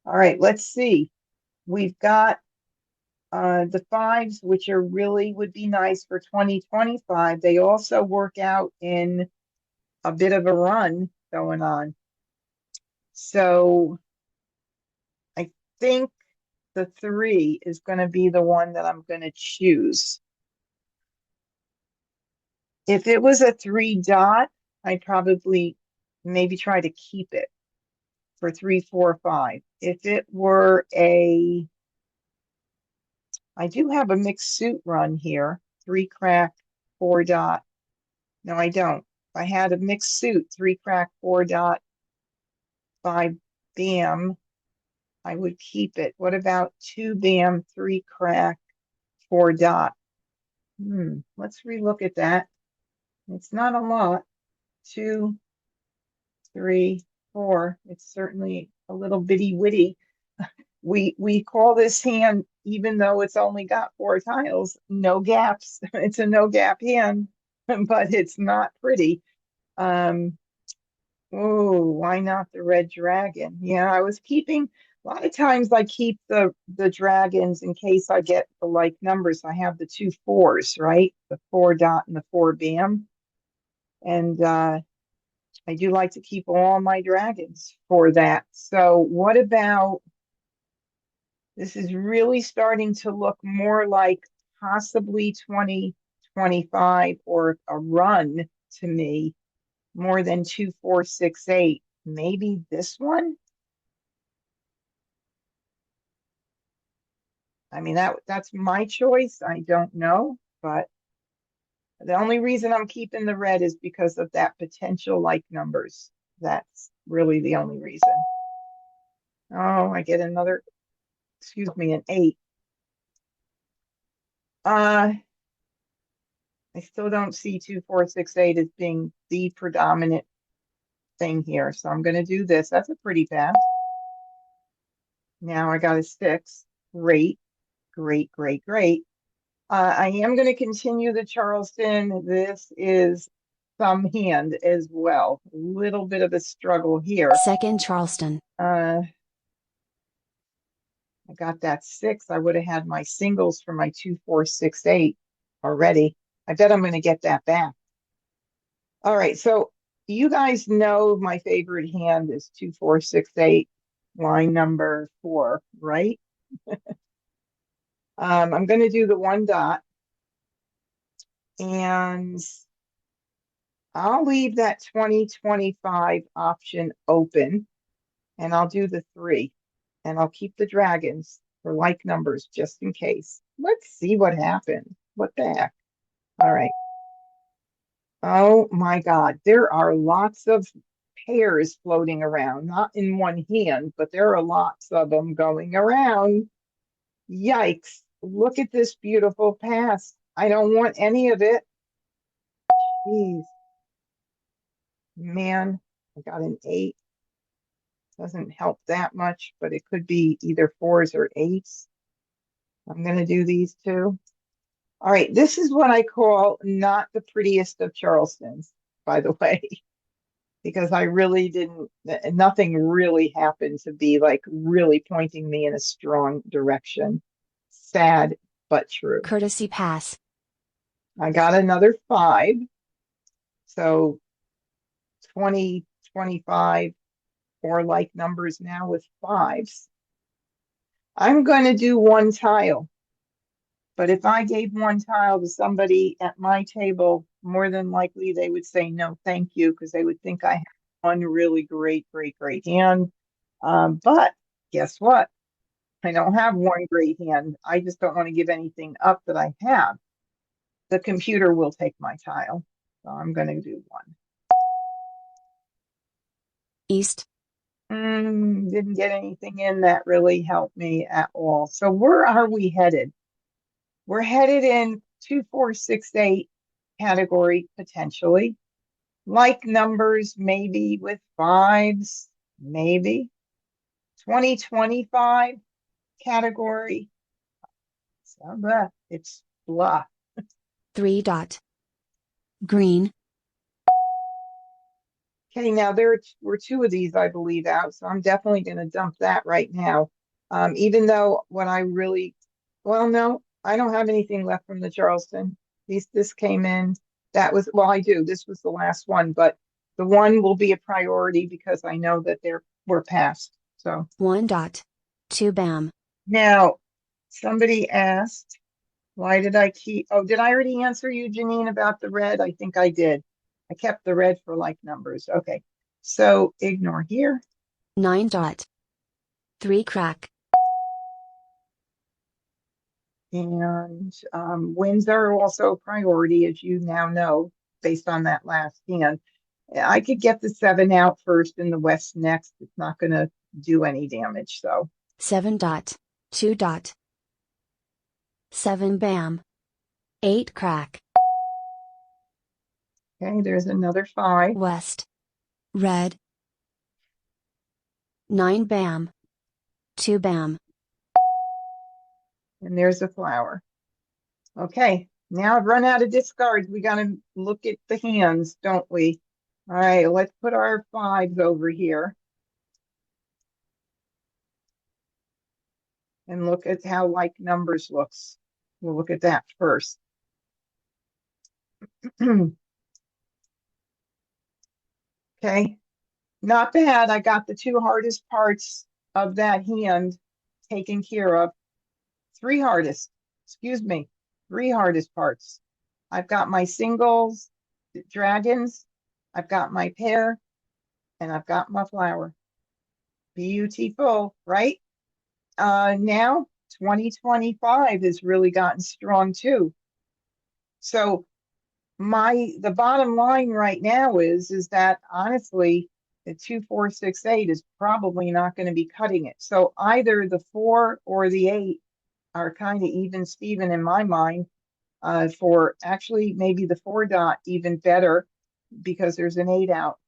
All right, let's see. We've got the 5s, which are really would be nice for 2025. They also work out in a bit of a run going on. So I think the 3 is going to be the one that I'm going to choose. If it was a 3 dot, I'd probably maybe try to keep it for 3, 4, 5. If it were I do have a mixed suit run here, 3 crack, 4 dot. No, I don't. If I had a mixed suit, 3 crack, 4 dot, 5 bam, I would keep it. What about 2 bam, 3 crack, 4 dot? Let's relook at that. It's not a lot. 2, 3, 4. It's certainly a little bitty witty. We call this hand, even though it's only got 4 tiles, no gaps. It's a no gap hand, but it's not pretty. Oh, why not the red dragon? Yeah, I was keeping a lot of times I keep the dragons in case I get the like numbers. I have the 2 4s, right? The 4 dot and the 4 bam. And I do like to keep all my dragons for that. So what about, this is really starting to look more like possibly 2025 or a run to me, more than 2, 4, 6, 8. Maybe this one? I mean, that's my choice. I don't know, but the only reason I'm keeping the red is because of that potential like numbers. That's really the only reason. Oh, I get another, excuse me, an 8. I still don't see 2, 4, 6, 8 as being the predominant thing here. So I'm going to do this. That's a pretty pass. Now I got a 6. Great, great, great, great. I am going to continue the Charleston. This is some hand as well. A little bit of a struggle here.
Second Charleston.
I got that 6. I would have had my singles for my 2, 4, 6, 8 already. I bet I'm going to get that back. All right, so you guys know my favorite hand is 2, 4, 6, 8, line number 4, right? I'm going to do the 1 dot. And I'll leave that 2025 option open, and I'll do the 3. And I'll keep the dragons for like numbers just in case. Let's see what happens. What the heck? All right. Oh my God, there are lots of pairs floating around, not in one hand, but there are lots of them going around. Yikes. Look at this beautiful pass. I don't want any of it. Jeez. Man, I got an 8. Doesn't help that much, but it could be either 4s or 8s. I'm going to do these 2. All right, this is what I call not the prettiest of Charlestons, by the way, because I really didn't, nothing really happened to be like really pointing me in a strong direction. Sad, but true.
Courtesy pass.
I got another 5. So 20, 25, or like numbers now with 5s. I'm going to do 1 tile. But if I gave 1 tile to somebody at my table, more than likely they would say no, thank you, because they would think I have one really great, great, great hand. But guess what? I don't have one great hand. I just don't want to give anything up that I have. The computer will take my tile. So I'm going to do 1.
East.
Didn't get anything in that really helped me at all. So where are we headed? We're headed in 2, 4, 6, 8 category potentially. Like numbers, maybe with 5s, maybe. 2025 category. So it's blah.
3 dot. Green.
Okay, now there were 2 of these, I believe, out, so I'm definitely going to dump that right now. Even though what I really, well, no, I don't have anything left from the Charleston. This came in. That was, well, I do. This was the last one, but the 1 will be a priority because I know that we're past. So
1 dot. 2 bam.
now somebody asked, why did I keep, oh, did I already answer you, Janine, about the red? I think I did. I kept the red for like numbers. Okay. So ignore here.
9 dot. 3 crack.
And wins are also a priority, as you now know, based on that last hand. I could get the 7 out first and the West next. It's not going to do any damage. So
7 dot. 2 dot. 7 bam. 8 crack.
okay, there's another 5.
West. Red. 9 bam. 2 bam.
And there's a flower. Okay, now I've run out of discards. We got to look at the hands, don't we? All right, let's put our 5s over here. And look at how like numbers looks. We'll look at that first. Okay, not bad. I got the 2 hardest parts of that hand taken care of. 3 hardest, excuse me, 3 hardest parts. I've got my singles, dragons, I've got my pair, and I've got my flower. Beautiful, right? Now 2025 has really gotten strong too. So the bottom line right now is that honestly, the 2, 4, 6, 8 is probably not going to be cutting it. So either the 4 or the 8 are kind of even Steven in my mind. For actually maybe the 4 dot even better because there's an 8 out.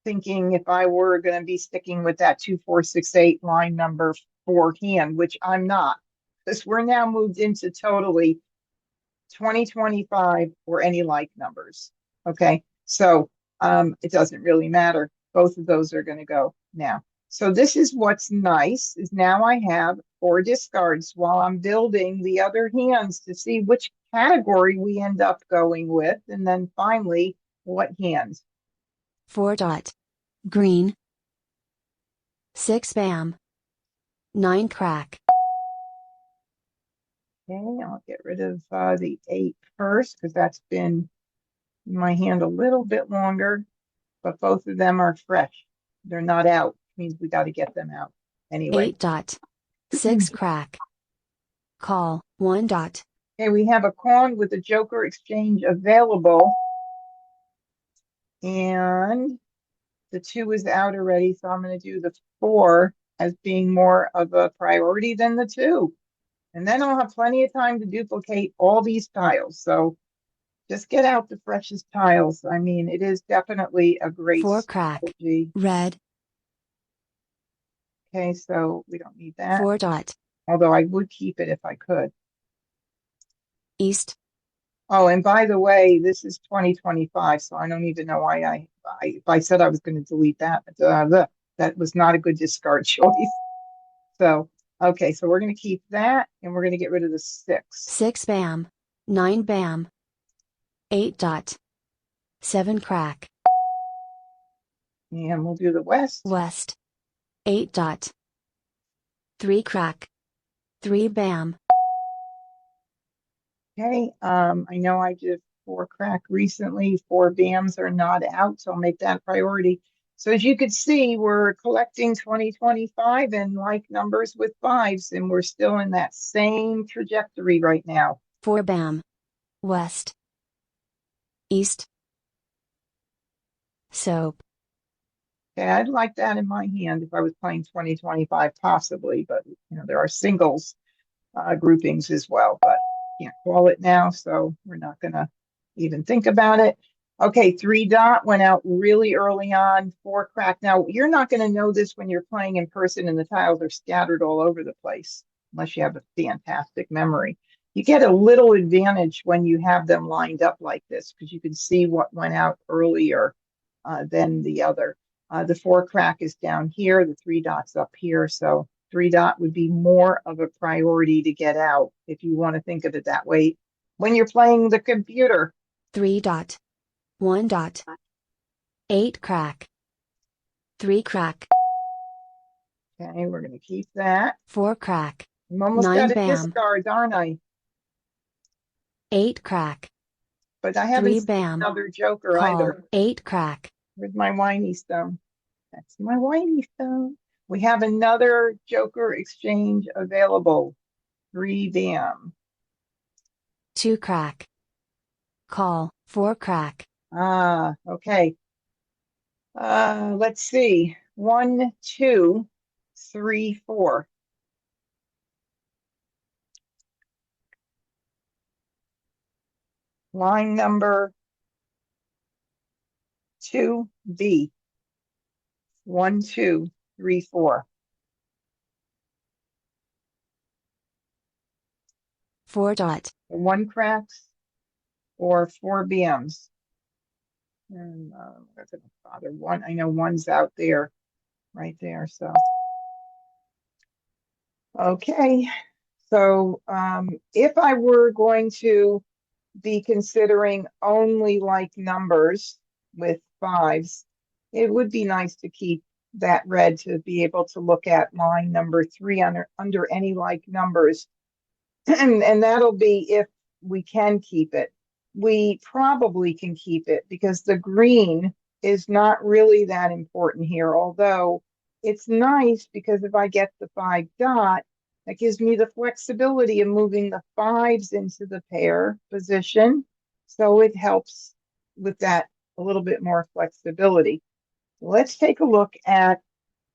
Thinking if I were going to be sticking with that 2, 4, 6, 8 line number 4 hand, which I'm not, because we're now moved into totally 2025 or any like numbers. Okay, so it doesn't really matter. Both of those are going to go now. So this is what's nice is now I have 4 discards while I'm building the other hands to see which category we end up going with, and then finally what hands.
4 dot. Green. 6 bam. 9 crack.
Okay, I'll get rid of the 8 first because that's been in my hand a little bit longer, but both of them are fresh. They're not out, means we got to get them out anyway.
8.6 crack. Call 1.
Okay, we have a pawn with a joker exchange available, and the 2 is out already, so I'm going to do the 4 as being more of a priority than the 2. And then I'll have plenty of time to duplicate all these tiles. So just get out the freshest tiles. I mean, it is definitely a great
4 crack.
strategy.
Red.
Okay, so we don't need that.
4.
Although I would keep it if I could.
East.
Oh, and by the way, this is 2025, so I don't even know why if I said I was going to delete that, that was not a good discard choice. So, okay, so we're going to keep that, and we're going to get rid of the 6.
6 bam. 9 bam. 8. 7 crack.
And we'll do the west.
West. 8. 3 crack. 3 bam.
Okay, I know I did 4 crack recently. 4 bams are not out, so I'll make that a priority. So as you can see, we're collecting 2025 and like numbers with 5s, and we're still in that same trajectory right now.
4 bam. West. East. Soap.
Okay, I'd like that in my hand if I was playing 2025, possibly, but there are singles groupings as well, but can't call it now, so we're not going to even think about it. Okay, 3 went out really early on. 4 crack. Now, you're not going to know this when you're playing in person and the tiles are scattered all over the place, unless you have a fantastic memory. You get a little advantage when you have them lined up like this, because you can see what went out earlier than the other. The 4 crack is down here, the 3 up here, so 3 would be more of a priority to get out if you want to think of it that way when you're playing the computer.
3. 1. 8 crack. 3 crack.
Okay, we're going to keep that.
4 crack.
I'm almost
9
got a
bam.
discard, aren't I?
8 crack.
But I haven't
3
seen
bam.
another joker
Call.
either.
8 crack.
Where's my whiny stone? That's my whiny stone. We have another joker exchange available. 3 bam.
2 crack. Call. 4 crack.
Ah, okay. Let's see. 1, 2, 3, 4. Line number 2B. 1, 2, 3, 4.
4.
1 cracks or 4 BMs. And that's gonna bother one. I know 1's out there, right there. So okay. So if I were going to be considering only like numbers with 5s, it would be nice to keep that red to be able to look at line number 3 under any like numbers. And that'll be if we can keep it. We probably can keep it because the green is not really that important here, although it's nice because if I get the 5 that gives me the flexibility of moving the 5s into the pair position. So it helps with that a little bit more flexibility. Let's take a look at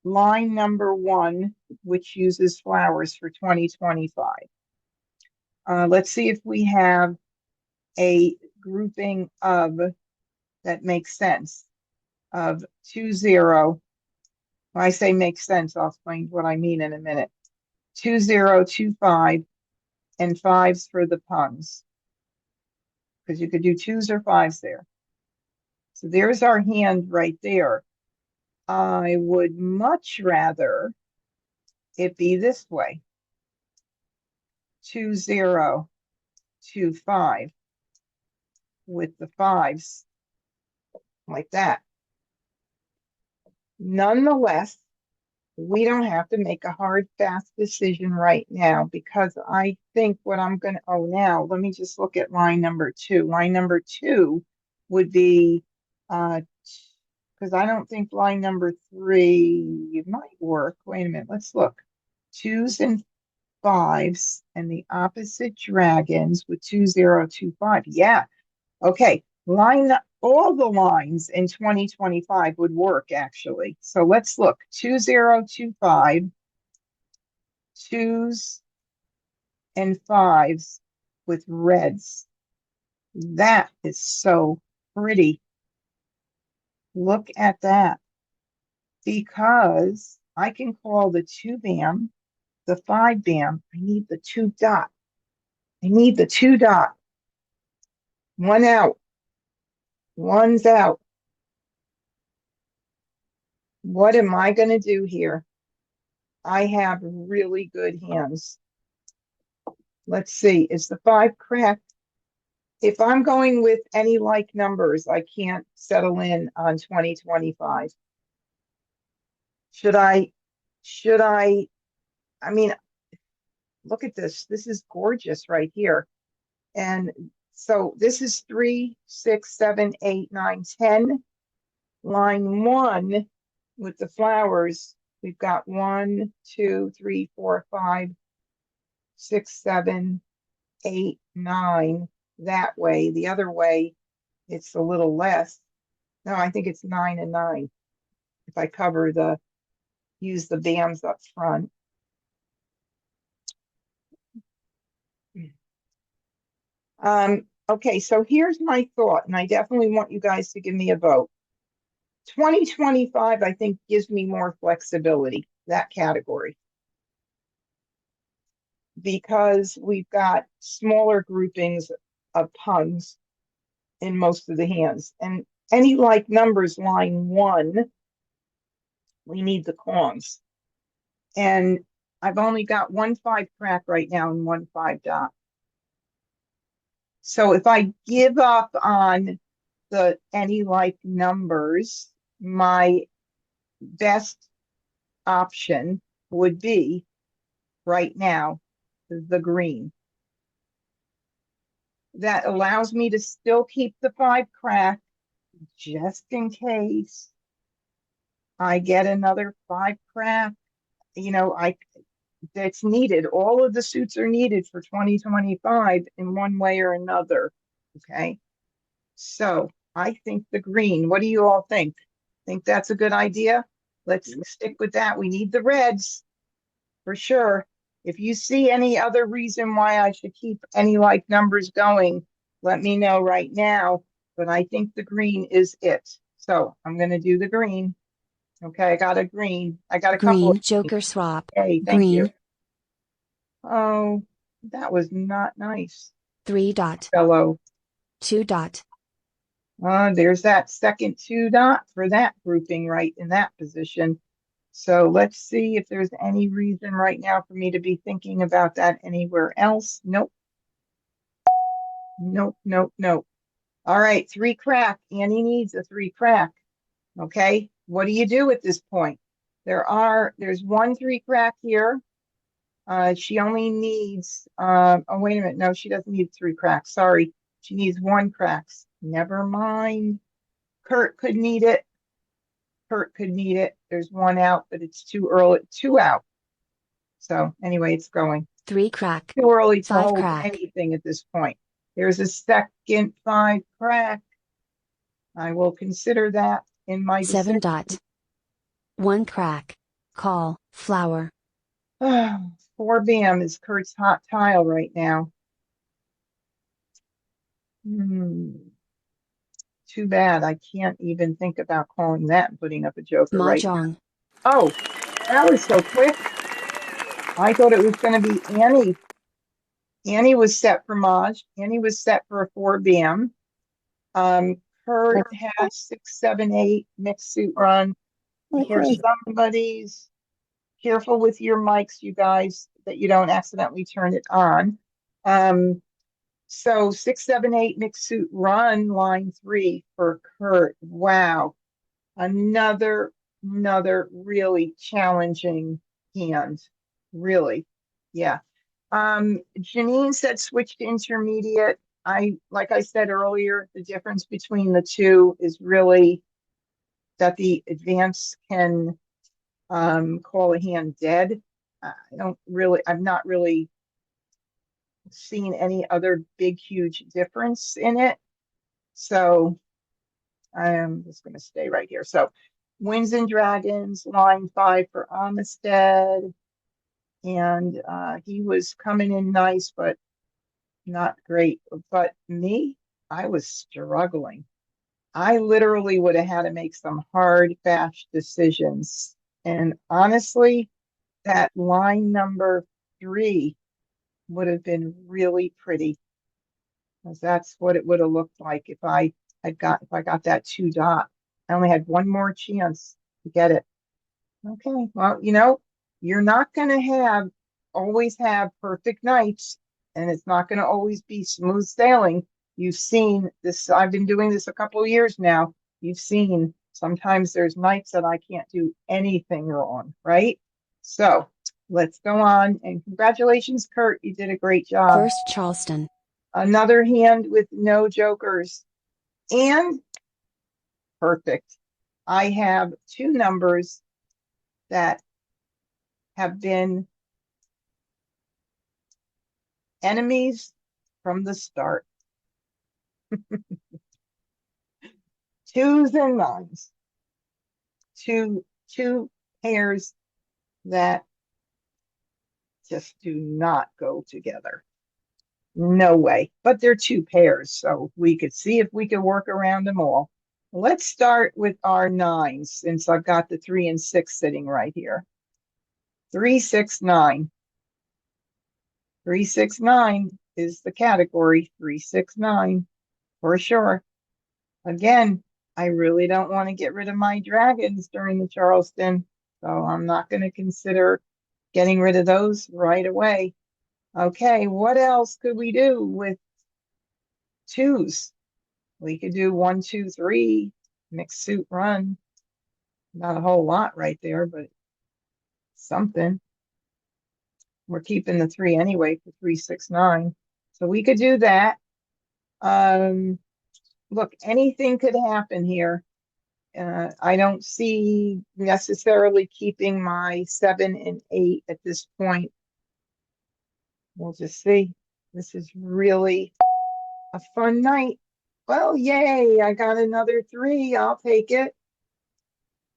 line number 1, which uses flowers for 2025. Let's see if we have a grouping of that makes sense of 2, 0. When I say makes sense, I'll explain what I mean in a minute. 2, 0, 2, 5, and 5s for the puns. Because you could do 2s or 5s there. So there's our hand right there. I would much rather it be this way. 2, 0, 2, 5 with the 5s like that. Nonetheless, we don't have to make a hard, fast decision right now because I think what I'm going to, oh, now let me just look at line number 2. Line number 2 would be, because I don't think line number 3 might work. Wait a minute, let's look. 2s and 5s and the opposite dragons with 2025. Yeah. Okay. All the lines in 2025 would work actually. So let's look. 2025, 2s and 5s with reds. That is so pretty. Look at that. Because I can call the 2 bam, the 5 bam. I need the 2 dot. I need the 2 dot. One out. One's out. What am I going to do here? I have really good hands. Let's see. Is the 5 cracked? If I'm going with any like numbers, I can't settle in on 2025. Should I, I mean, look at this. This is gorgeous right here. And so this is 3, 6, 7, 8, 9, 10. Line 1 with the flowers, we've got 1, 2, 3, 4, 5, 6, 7, 8, 9. That way. The other way, it's a little less. No, I think it's 9 and 9. If I use the bams up front. Okay, so here's my thought, and I definitely want you guys to give me a vote. 2025, I think, gives me more flexibility, that category. Because we've got smaller groupings of puns in most of the hands. And any like numbers, line 1, we need the Kongs. And I've only got 1 5 crack right now and 1 5 dot. So if I give up on the any like numbers, my best option would be right now the green. That allows me to still keep the 5 crack just in case I get another 5 crack. You know, that's needed. All of the suits are needed for 2025 in one way or another. Okay. So I think the green. What do you all think? Think that's a good idea? Let's stick with that. We need the reds for sure. If you see any other reason why I should keep any like numbers going, let me know right now. But I think the green is it. So I'm going to do the green. Okay, I got a green. I got a couple
Green
of
Joker swap.
Hey, thank you.
Green.
Oh, that was not nice.
3 dot.
Fellow.
2 dot.
There's that second 2 dot for that grouping right in that position. So let's see if there's any reason right now for me to be thinking about that anywhere else. Nope. Nope, nope, nope. All right, 3 crack. Annie needs a 3 crack. Okay, what do you do at this point? There's 1 3 crack here. She only needs, oh, wait a minute. No, she doesn't need 3 cracks. Sorry. She needs 1 cracks. Never mind. Kurt could need it. Kurt could need it. There's 1 out, but it's too early. 2 out. So anyway, it's going.
3 crack.
Too early to
5
hold
crack.
anything at this point. There's a second 5 crack. I will consider that in my
7
decision.
dot. 1 crack. Call. Flower.
4 bam is Kurt's hot tile right now. Too bad. I can't even think about calling that and putting up a joker
Mah
right now.
Jongg.
Oh, that was so quick. I thought it was going to be Annie. Annie was set for Maj. Annie was set for a 4 bam. Kurt has 6, 7, 8 mixed suit run. I hear somebody's careful with your mics, you guys, that you don't accidentally turn it on. So 6, 7, 8 mixed suit run, line 3 for Kurt. Wow. Another another really challenging hand. Really. Yeah. Janine said switch to intermediate. Like I said earlier, the difference between the two is really that the advance can call a hand dead. I've not really seen any other big, huge difference in it. So I'm just going to stay right here. So Winds and Dragons, line 5 for Amistad. And he was coming in nice, but not great. But me, I was struggling. I literally would have had to make some hard, fast decisions. And honestly, that line number 3 would have been really pretty, because that's what it would have looked like if I got that 2 dot. I only had one more chance to get it. Okay, well, you're not going to always have perfect nights, and it's not going to always be smooth sailing. You've seen this. I've been doing this a couple of years now. You've seen sometimes there's nights that I can't do anything wrong, right? So let's go on. And congratulations, Kurt. You did a great job.
First Charleston.
Another hand with no jokers. And perfect. I have 2 numbers that have been enemies from the start. 2s and 9s. Two pairs that just do not go together. No way. But they're 2 pairs, so we could see if we could work around them all. Let's start with our 9s, since I've got the 3 and 6 sitting right here. 3, 6, 9. 3, 6, 9 is the category. 3, 6, 9 for sure. Again, I really don't want to get rid of my dragons during the Charleston, so I'm not going to consider getting rid of those right away. Okay, what else could we do with 2s? We could do 1, 2, 3, mixed suit run. Not a whole lot right there, but something. We're keeping the 3 anyway for 3, 6, 9. So we could do that. Look, anything could happen here. I don't see necessarily keeping my 7 and 8 at this point. We'll just see. This is really a fun night. Well, yay, I got another 3. I'll take it.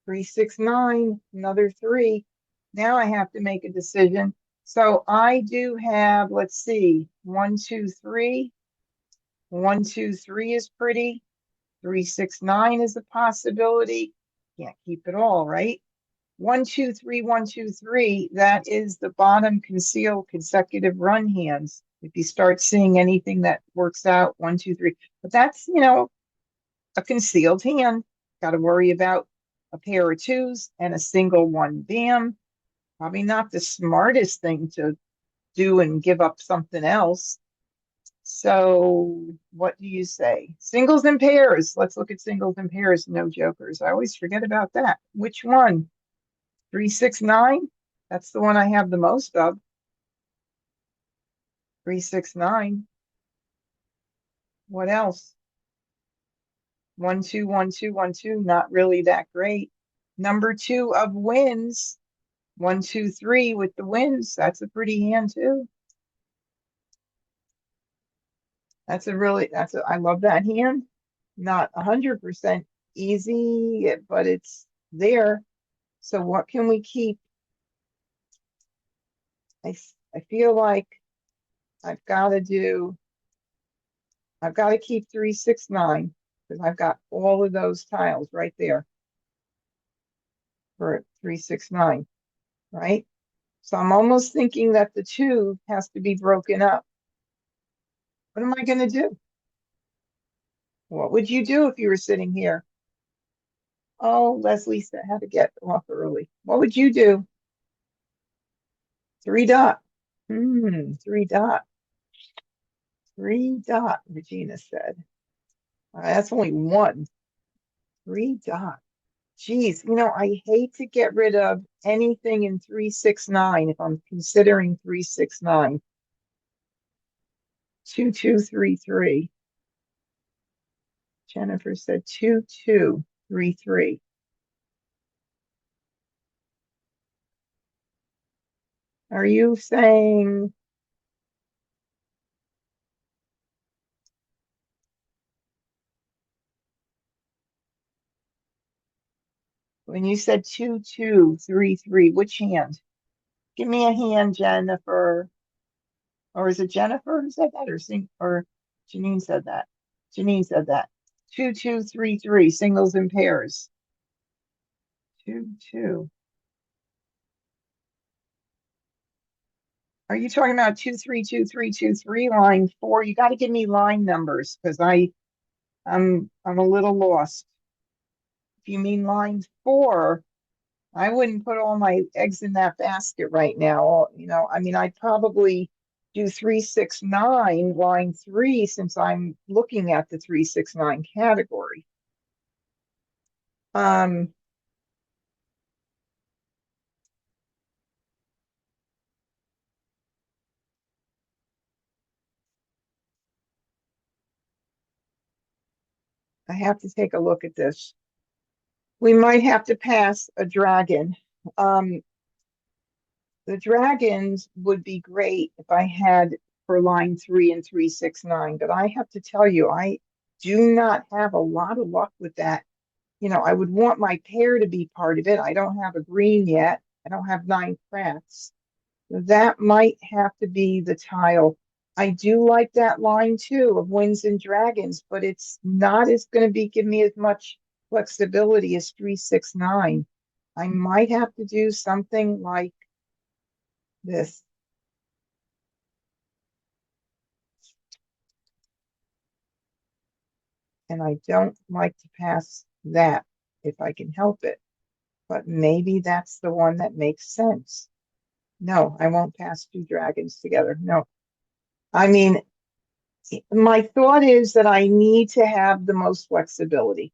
3, 6, 9, another 3. Now I have to make a decision. So I do have, let's see, 1, 2, 3. 1, 2, 3 is pretty. 3, 6, 9 is a possibility. Can't keep it all, right? 1, 2, 3, 1, 2, 3. That is the bottom concealed consecutive run hands. If you start seeing anything that works out, 1, 2, 3. But that's, a concealed hand. Got to worry about a pair of 2s and a single 1 bam. Probably not the smartest thing to do and give up something else. So what do you say? Singles and pairs. Let's look at singles and pairs. No jokers. I always forget about that. Which one? 3, 6, 9. That's the one I have the most of. 3, 6, 9. What else? 1, 2, 1, 2, 1, 2. Not really that great. Number 2 of wins. 1, 2, 3 with the wins. That's a pretty hand too. I love that hand. Not 100% easy, but it's there. So what can we keep? I feel like I've got to keep 3, 6, 9, because I've got all of those tiles right there for 3, 6, 9, right? So I'm almost thinking that the 2 has to be broken up. What am I going to do? What would you do if you were sitting here? Oh, Leslie said had to get off early. What would you do? 3 dot. 3 dot. 3 dot, Regina said. That's only 1. 3 dot. Geez, I hate to get rid of anything in 369 if I'm considering 369. 2233. Jennifer said 2233. Are you saying when you said 2233, which hand? Give me a hand, Jennifer. Or is it Jennifer who said that? Or Janine said that? Janine said that. 2233, singles and pairs. 22. Are you talking about 232323 line 4? You got to give me line numbers because I'm a little lost. If you mean line 4, I wouldn't put all my eggs in that basket right now. I'd probably do 369 line 3 since I'm looking at the 369 category. I have to take a look at this. We might have to pass a dragon. The dragons would be great if I had for line 3 and 369, but I have to tell you, I do not have a lot of luck with that. I would want my pair to be part of it. I don't have a green yet. I don't have 9 crafts. That might have to be the tile. I do like that line too of winds and dragons, but it's not as going to give me as much flexibility as 369. I might have to do something like this. And I don't like to pass that if I can help it. But maybe that's the one that makes sense. No, I won't pass 2 dragons together. No. I mean, my thought is that I need to have the most flexibility.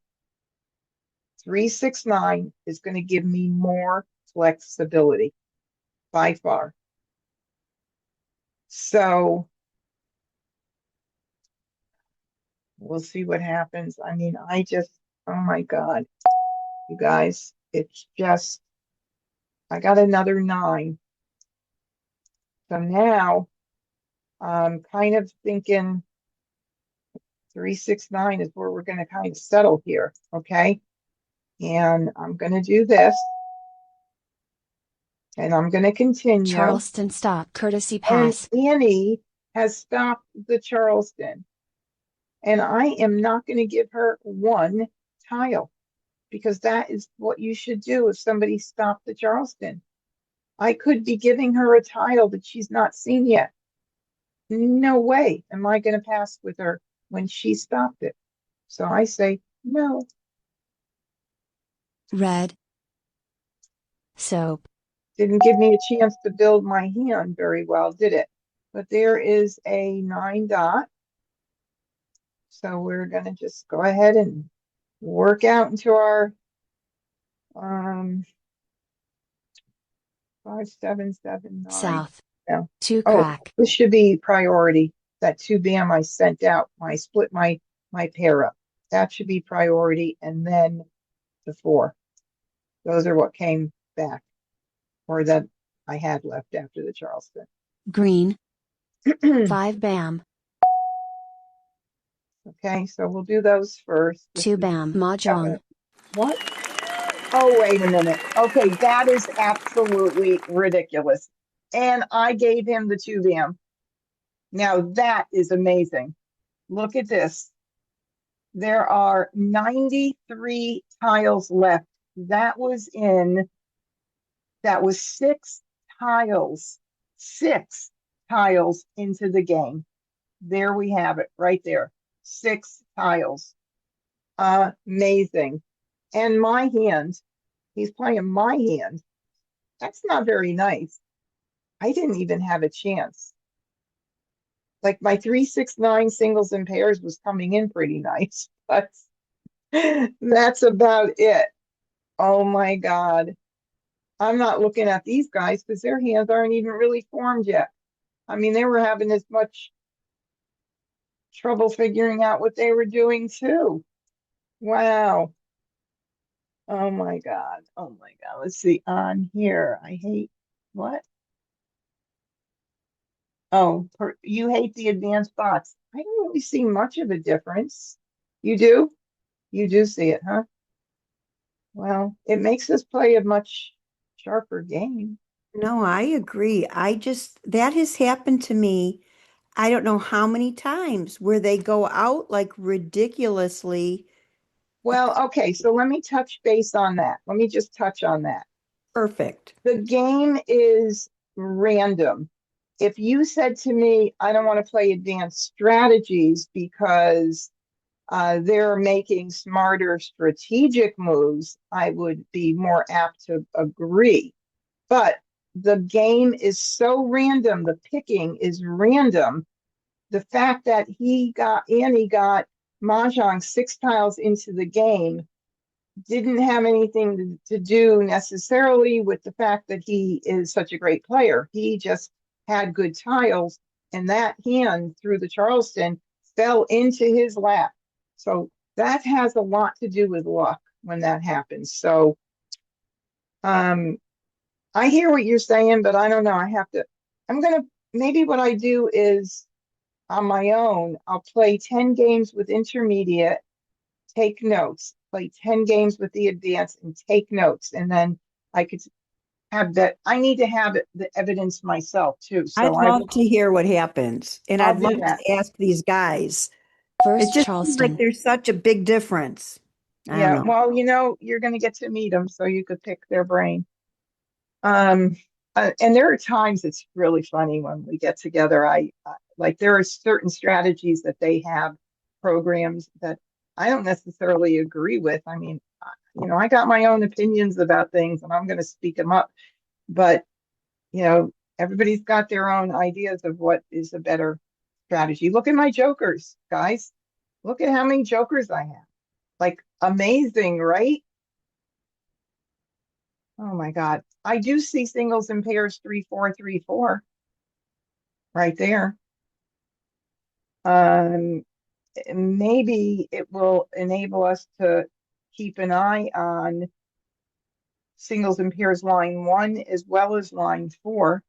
369 is going to give me more flexibility by far. So we'll see what happens. Oh my God, you guys, it's just, I got another 9. So now I'm kind of thinking 369 is where we're going to kind of settle here. Okay. And I'm going to do this. And I'm going to continue.
Charleston stop courtesy
And
pass.
Annie has stopped the Charleston. And I am not going to give her 1 tile because that is what you should do if somebody stopped the Charleston. I could be giving her a tile that she's not seen yet. No way am I going to pass with her when she stopped it. So I say no.
Red. Soap.
Didn't give me a chance to build my hand very well, did it? But there is a 9 dot. So we're going to just go ahead and work out into our 5779.
South.
Yeah.
2
Oh,
crack.
this should be priority. That 2 bam I sent out when I split my pair up. That should be priority, and then the 4. Those are what came back, or that I had left after the Charleston.
Green. 5 bam.
Okay, so we'll do those first.
2 bam. Mah Jongg.
What? Oh, wait a minute. Okay, that is absolutely ridiculous. And I gave him the 2 bam. Now that is amazing. Look at this. There are 93 tiles left. That was 6 tiles. 6 tiles into the game. There we have it right there. 6 tiles. Amazing. And my hand, he's playing my hand. That's not very nice. I didn't even have a chance. Like my 369 singles and pairs was coming in pretty nice, but that's about it. Oh my God. I'm not looking at these guys because their hands aren't even really formed yet. I mean, they were having as much trouble figuring out what they were doing too. Wow. Oh my God. Oh my God. Let's see on here. I hate what? Oh, you hate the advanced box. I don't really see much of a difference. You do? You do see it, huh? Well, it makes us play a much sharper game.
No, I agree. That has happened to me. I don't know how many times where they go out like ridiculously
Well, okay, so let me touch base on that. Let me just touch on that.
perfect.
The game is random. If you said to me, I don't want to play advanced strategies because they're making smarter strategic moves, I would be more apt to agree. But the game is so random, the picking is random. The fact that Annie got Mah Jongg 6 tiles into the game didn't have anything to do necessarily with the fact that he is such a great player. He just had good tiles, and that hand through the Charleston fell into his lap. So that has a lot to do with luck when that happens. So um, I hear what you're saying, but I don't know. Maybe what I do is on my own, I'll play 10 games with intermediate, take notes, play 10 games with the advanced and take notes. And then I could have that. I need to have the evidence myself too.
I'd
So
love to hear what happens. And
I'll
I'd
do
love
that.
to ask these guys. It
First
just seems like
Charleston.
there's such a big difference. I don't
Yeah.
know.
Well, you're going to get to meet them so you could pick their brain. Um, and there are times it's really funny when we get together. Like there are certain strategies that they have programs that I don't necessarily agree with. I mean, I got my own opinions about things and I'm going to speak them up, but everybody's got their own ideas of what is a better strategy. Look at my jokers, guys. Look at how many jokers I have. Like amazing, right? Oh my God. I do see singles and pairs 3 4 3 4 right there. Um, Maybe it will enable us to keep an eye on singles and pairs line 1 as well as line 4.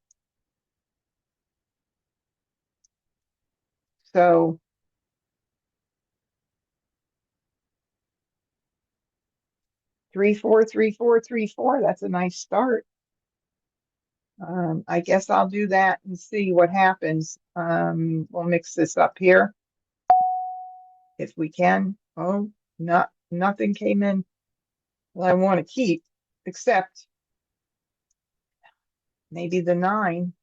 So 3 4 3 4 3 4. That's a nice start. I guess I'll do that and see what happens. We'll mix this up here if we can. Oh, nothing came in that I want to keep, except maybe the 9.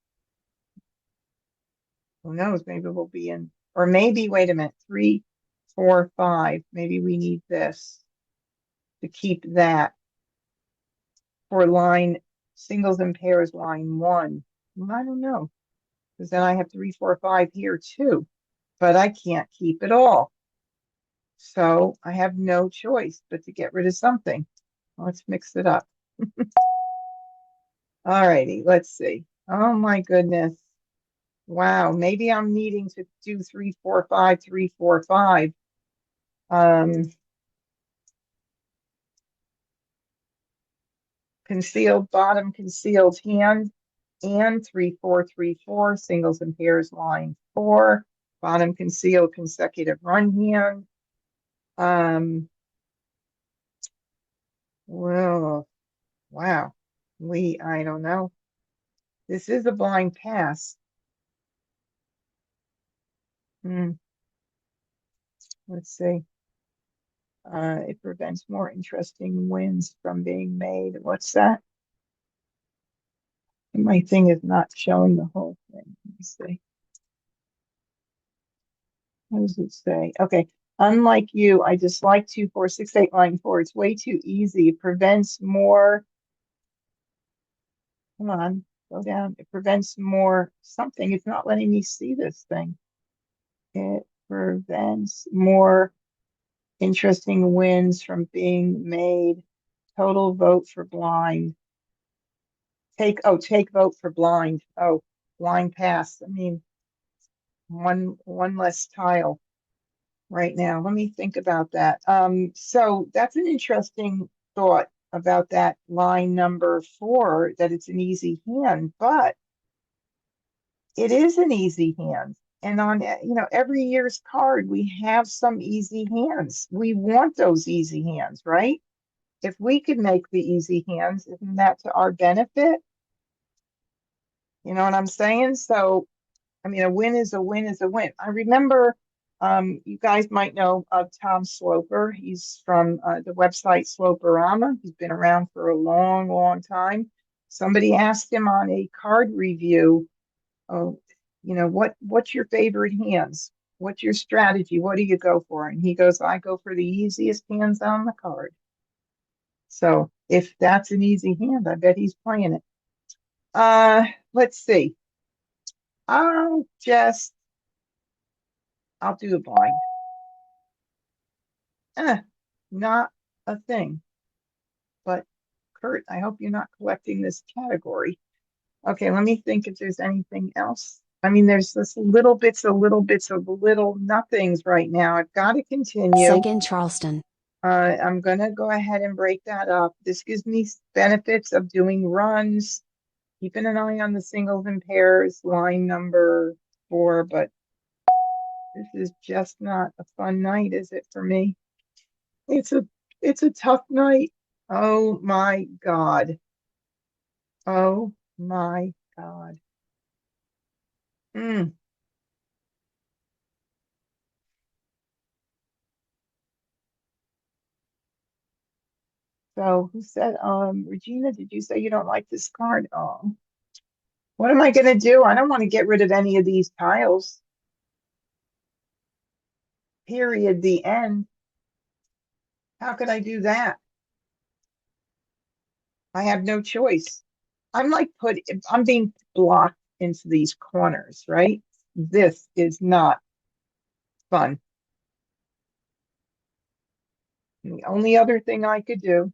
Who knows? Maybe we'll be in, or maybe, wait a minute, 3 4 5. Maybe we need this to keep that for line singles and pairs line 1. Well, I don't know, because then I have 3 4 5 here too, but I can't keep it all. So I have no choice but to get rid of something. Let's mix it up. All righty, let's see. Oh my goodness. Wow, maybe I'm needing to do 3 4 5 3 4 5. Um, Concealed bottom, concealed hand, and 3 4 3 4 singles and pairs line 4, bottom concealed consecutive run hand. Well, wow. I don't know. This is a blind pass. Hmm, let's see. It prevents more interesting wins from being made. What's that? My thing is not showing the whole thing. Let me see. What does it say? Okay. Unlike you, I dislike 2 4 6 8 line 4. It's way too easy. It prevents more. Come on, go down. It prevents more something. It's not letting me see this thing. It prevents more interesting wins from being made. Total vote for blind. Take vote for blind. Oh, blind pass. I mean, one less tile right now. Let me think about that. So that's an interesting thought about that line number 4, that it's an easy hand, but it is an easy hand. And on, every year's card, we have some easy hands. We want those easy hands, right? If we could make the easy hands, isn't that to our benefit? You know what I'm saying? So, I mean, a win is a win is a win. I remember, you guys might know of Tom Sloper. He's from the website Sloperama. He's been around for a long, long time. Somebody asked him on a card review, oh, what's your favorite hands? What's your strategy? What do you go for? And he goes, I go for the easiest hands on the card. So if that's an easy hand, I bet he's playing it. Let's see. I'll do a blind. Not a thing. But Kurt, I hope you're not collecting this category. Okay, let me think if there's anything else. I mean, there's this little bits of little nothings right now. I've got to continue.
Second Charleston.
I'm gonna go ahead and break that up. This gives me benefits of doing runs, keeping an eye on the singles and pairs, line number 4, but this is just not a fun night, is it for me? It's a tough night. Oh my God. Oh my God. Mm. So who said, Regina, did you say you don't like this card? Oh, what am I gonna do? I don't want to get rid of any of these tiles. Period. The end. How could I do that? I have no choice. I'm being blocked into these corners, right? This is not fun. The only other thing I could do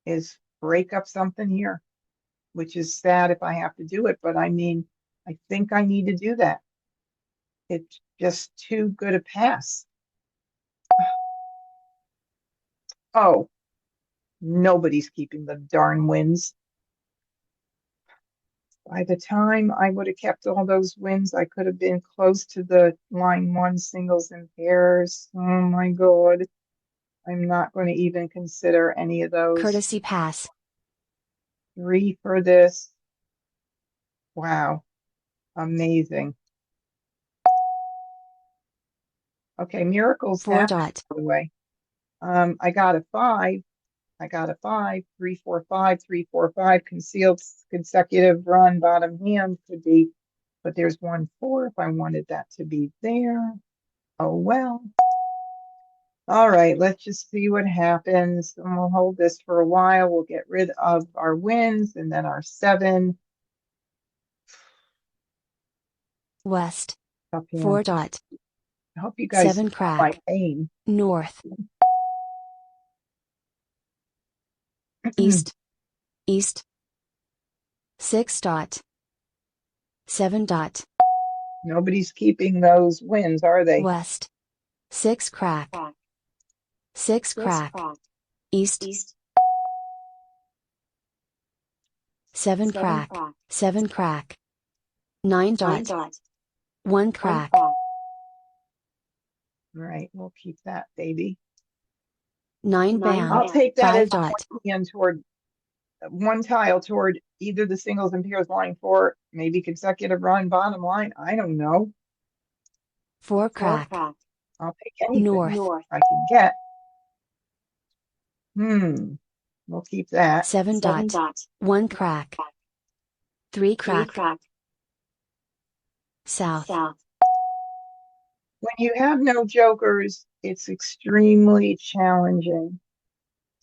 is break up something here, which is sad if I have to do it, but I mean, I think I need to do that. It's just too good a pass. Oh, nobody's keeping the darn wins. By the time I would have kept all those wins, I could have been close to the line 1 singles and pairs. Oh my God. I'm not going to even consider any of those.
Courtesy pass.
3 for this. Wow. Amazing. Okay, miracles
4
happen,
dot.
by the way. I got a 5. 3, 4, 5, 3, 4, 5. Concealed consecutive run bottom hand could be, but there's 1, 4 if I wanted that to be there. Oh well. All right, let's just see what happens. And we'll hold this for a while. We'll get rid of our wins and then our 7.
West.
Up here.
4 dot.
I hope you guys
7
feel my
crack.
pain.
North. East. East. 6 dot. 7 dot.
Nobody's keeping those wins, are they?
West. 6 crack. 6 crack. East. 7 crack. 7 crack. 9 dot. 1 crack.
All right, we'll keep that, baby.
9 bam.
I'll take that
5
as
dot.
one tile toward either the singles and pairs line 4, maybe consecutive run bottom line. I don't know.
4 crack.
I'll take anything
North.
I can get. We'll keep that.
7 dot. 1 crack. 3 crack. South.
When you have no jokers, it's extremely challenging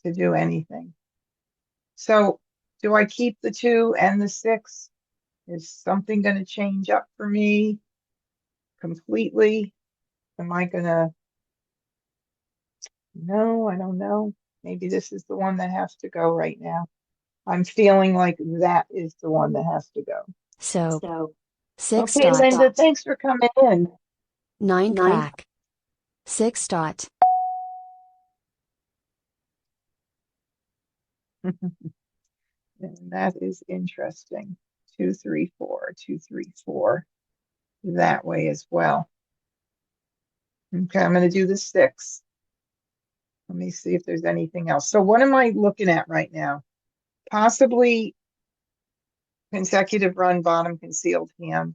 to do anything. So do I keep the 2 and the 6? Is something going to change up for me completely? Am I going to? No, I don't know. Maybe this is the one that has to go right now. I'm feeling like that is the one that has to go.
Soap. 6
Okay,
dot.
Linda, thanks for coming in.
9 crack. 6 dot.
And that is interesting. 2, 3, 4, 2, 3, 4. That way as well. Okay, I'm going to do the 6. Let me see if there's anything else. So what am I looking at right now? Possibly consecutive run, bottom concealed hand.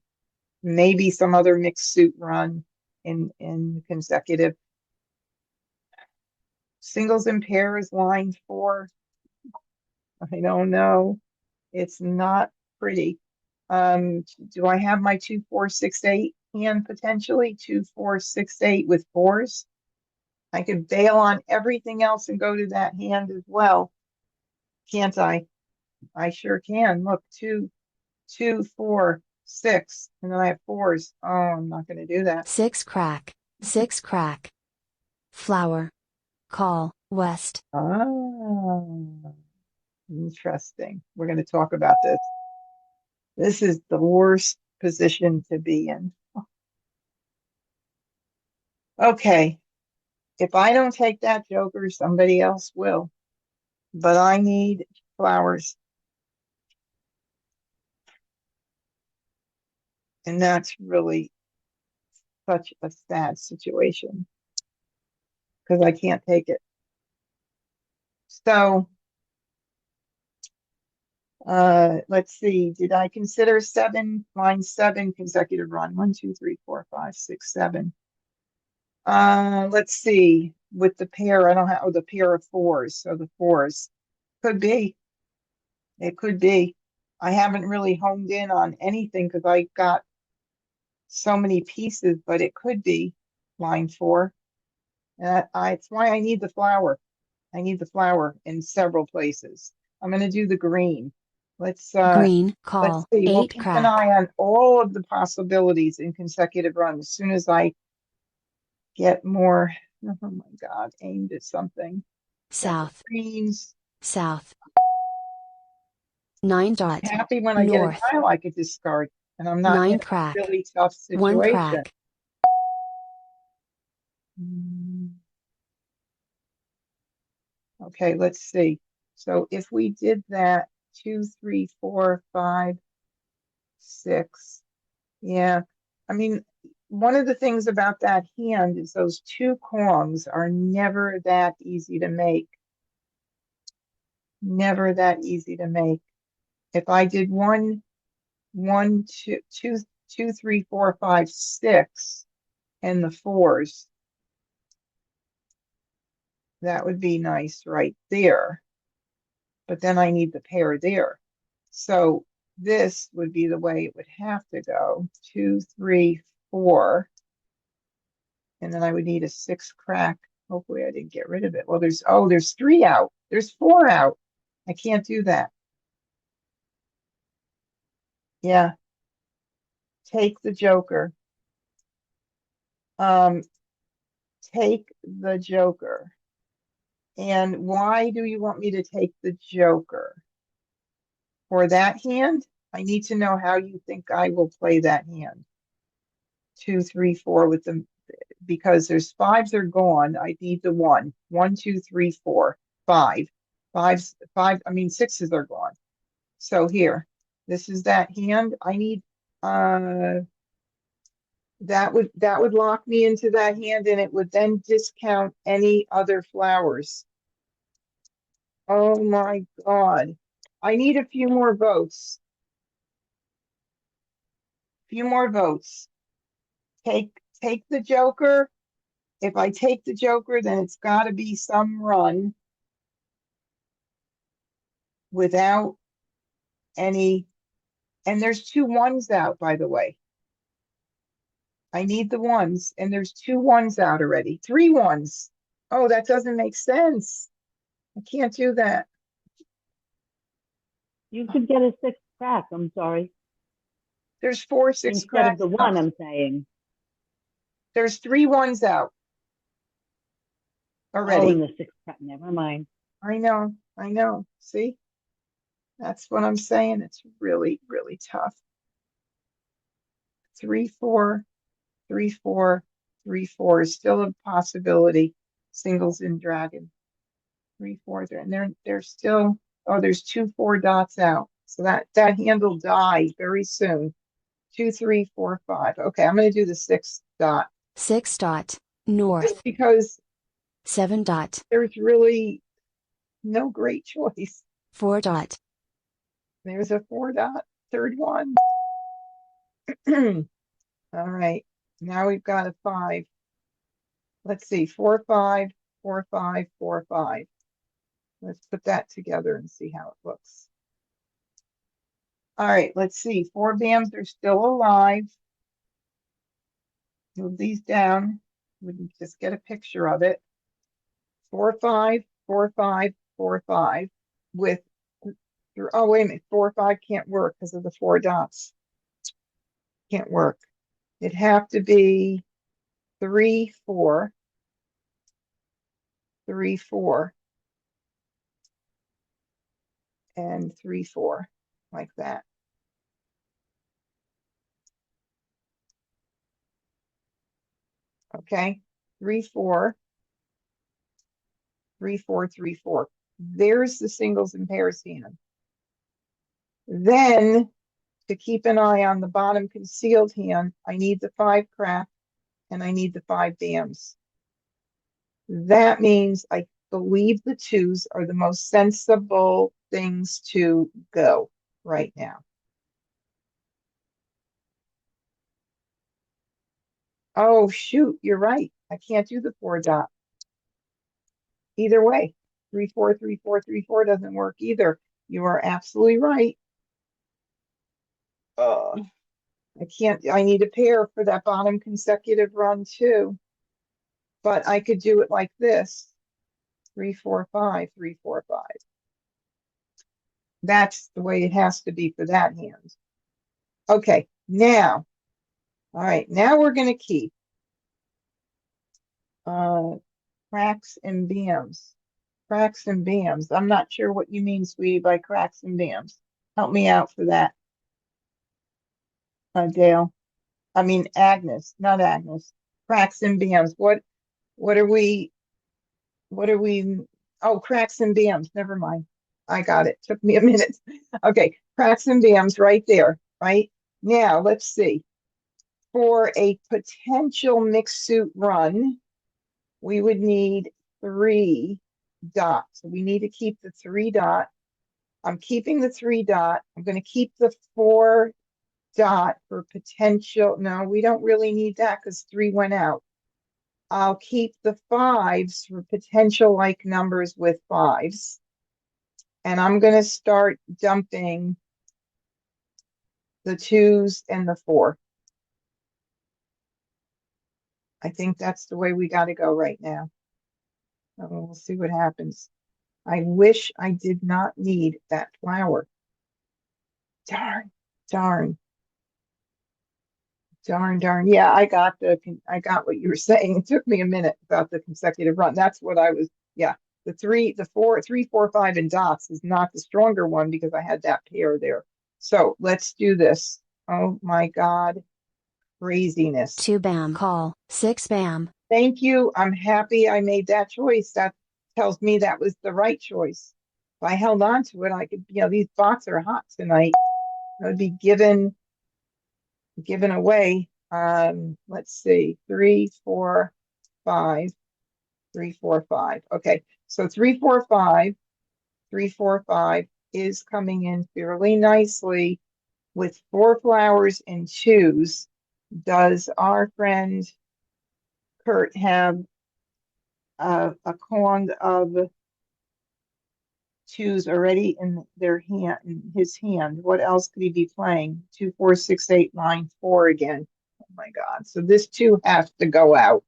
Maybe some other mixed suit run in consecutive. Singles and pairs, line 4. I don't know. It's not pretty. Do I have my 2, 4, 6, 8 hand potentially? 2, 4, 6, 8 with 4s. I could bail on everything else and go to that hand as well. Can't I? I sure can. Look, 2, 2, 4, 6, and then I have 4s. Oh, I'm not going to do that.
6 crack. 6 crack. Flower. Call. West.
Ah, interesting. We're going to talk about this. This is the worst position to be in. Okay. If I don't take that joker, somebody else will. But I need flowers. And that's really such a sad situation because I can't take it. So, let's see. Did I consider 7, line 7 consecutive run? 1, 2, 3, 4, 5, 6, 7. Let's see. With the pair, I don't have the pair of 4s. So the 4s could be. It could be. I haven't really honed in on anything because I got so many pieces, but it could be line 4. It's why I need the flower. I need the flower in several places. I'm going to do the green. Let's
Green. Call.
see. We'll
8
keep an
crack.
eye on all of the possibilities in consecutive runs. As soon as I get more, oh my God, aimed at something.
South.
Greens.
South. 9 dot.
Happy when I get a
North.
tile I could discard, and I'm not
9
in a
crack.
really tough
1
situation.
crack.
Okay, let's see. So if we did that, 2, 3, 4, 5, 6. Yeah. I mean, one of the things about that hand is those 2 kongs are never that easy to make. Never that easy to make. If I did 1, 1, 2, 2, 2, 3, 4, 5, 6, and the 4s, that would be nice right there. But then I need the pair there. So this would be the way it would have to go. 2, 3, 4. And then I would need a 6 crack. Hopefully I didn't get rid of it. Well, there's 3 out. There's 4 out. I can't do that. Yeah. Take the joker. Take the joker. And why do you want me to take the joker? For that hand, I need to know how you think I will play that hand. 2, 3, 4 with them, because there's 5s are gone. I need the 1. 1, 2, 3, 4, 5. 5s, 5, I mean 6s are gone. So here, this is that hand. I need that would lock me into that hand, and it would then discount any other flowers. Oh my God. I need a few more votes. Few more votes. Take the joker. If I take the joker, then it's got to be some run without any. And there's 2 1s out, by the way. I need the 1s, and there's 2 1s out already. 3 1s. Oh, that doesn't make sense. I can't do that.
You could get a 6 crack, I'm sorry.
There's 4 6
Instead
cracks.
of the 1, I'm saying.
There's 3 1s out
Oh,
already.
and the 6 crack, never mind.
I know. See? That's what I'm saying. It's really, really tough. 3, 4, 3, 4, 3, 4 is still a possibility. Singles in dragon. 3, 4, and they're still, oh, there's 2, 4 dots out. So that hand will die very soon. 2, 3, 4, 5. Okay, I'm gonna do the 6 dot.
6 dot.
Just
North.
because
7 dot.
there's really no great choice.
4 dot.
There's a 4 dot, third one. All right, now we've got a 5. Let's see, 4, 5, 4, 5, 4, 5. Let's put that together and see how it looks. All right, let's see. 4 BAMs are still alive. Move these down. We can just get a picture of it. 4, 5, 4, 5, 4, 5 with, oh, wait a minute, 4, 5 can't work because of the 4 dots. Can't work. It'd have to be 3, 4, 3, 4, and 3, 4, like that. Okay, 3, 4, 3, 4, 3, 4. There's the singles and pairs hand. Then to keep an eye on the bottom concealed hand, I need the 5 crack and I need the 5 BAMs. That means I believe the 2s are the most sensible things to go right now. Oh, shoot, you're right. I can't do the 4 dot. Either way, 3, 4, 3, 4, 3, 4 doesn't work either. You are absolutely right. I can't, I need a pair for that bottom consecutive run too. But I could do it like this. 3, 4, 5, 3, 4, 5. That's the way it has to be for that hand. Okay, now, all right, now we're going to keep cracks and BAMs. Cracks and BAMs. I'm not sure what you mean, sweetie, by cracks and BAMs. Help me out for that, Dale. I mean, Agnes, not Agnes. Cracks and BAMs. What are we, oh, cracks and BAMs. Never mind. I got it. Took me a minute. Okay, cracks and BAMs right there, right? Now, let's see. For a potential mixed suit run, we would need 3 dots. So we need to keep the 3 dot. I'm keeping the 3 dot. I'm going to keep the 4 dot for potential. No, we don't really need that because 3 went out. I'll keep the 5s for potential like numbers with 5s. And I'm going to start dumping the 2s and the 4. I think that's the way we got to go right now. We'll see what happens. I wish I did not need that flower. Darn, darn, darn, darn. Yeah, I got what you were saying. It took me a minute about the consecutive run. That's what I was, yeah. The 3, 4, 3, 4, 5 and dots is not the stronger one because I had that pair there. So let's do this. Oh my God. Craziness.
2 BAM call. 6 BAM.
Thank you. I'm happy I made that choice. That tells me that was the right choice. If I held on to it, I could, these bots are hot tonight. I would be given away. Let's see, 3, 4, 5, 3, 4, 5. Okay, so 3, 4, 5, 3, 4, 5 is coming in fairly nicely with 4 flowers and 2s. Does our friend Kurt have a Kong of 2s already in their hand, in his hand? What else could he be playing? 2, 4, 6, 8, 9, 4 again. Oh my God. So this 2 has to go out.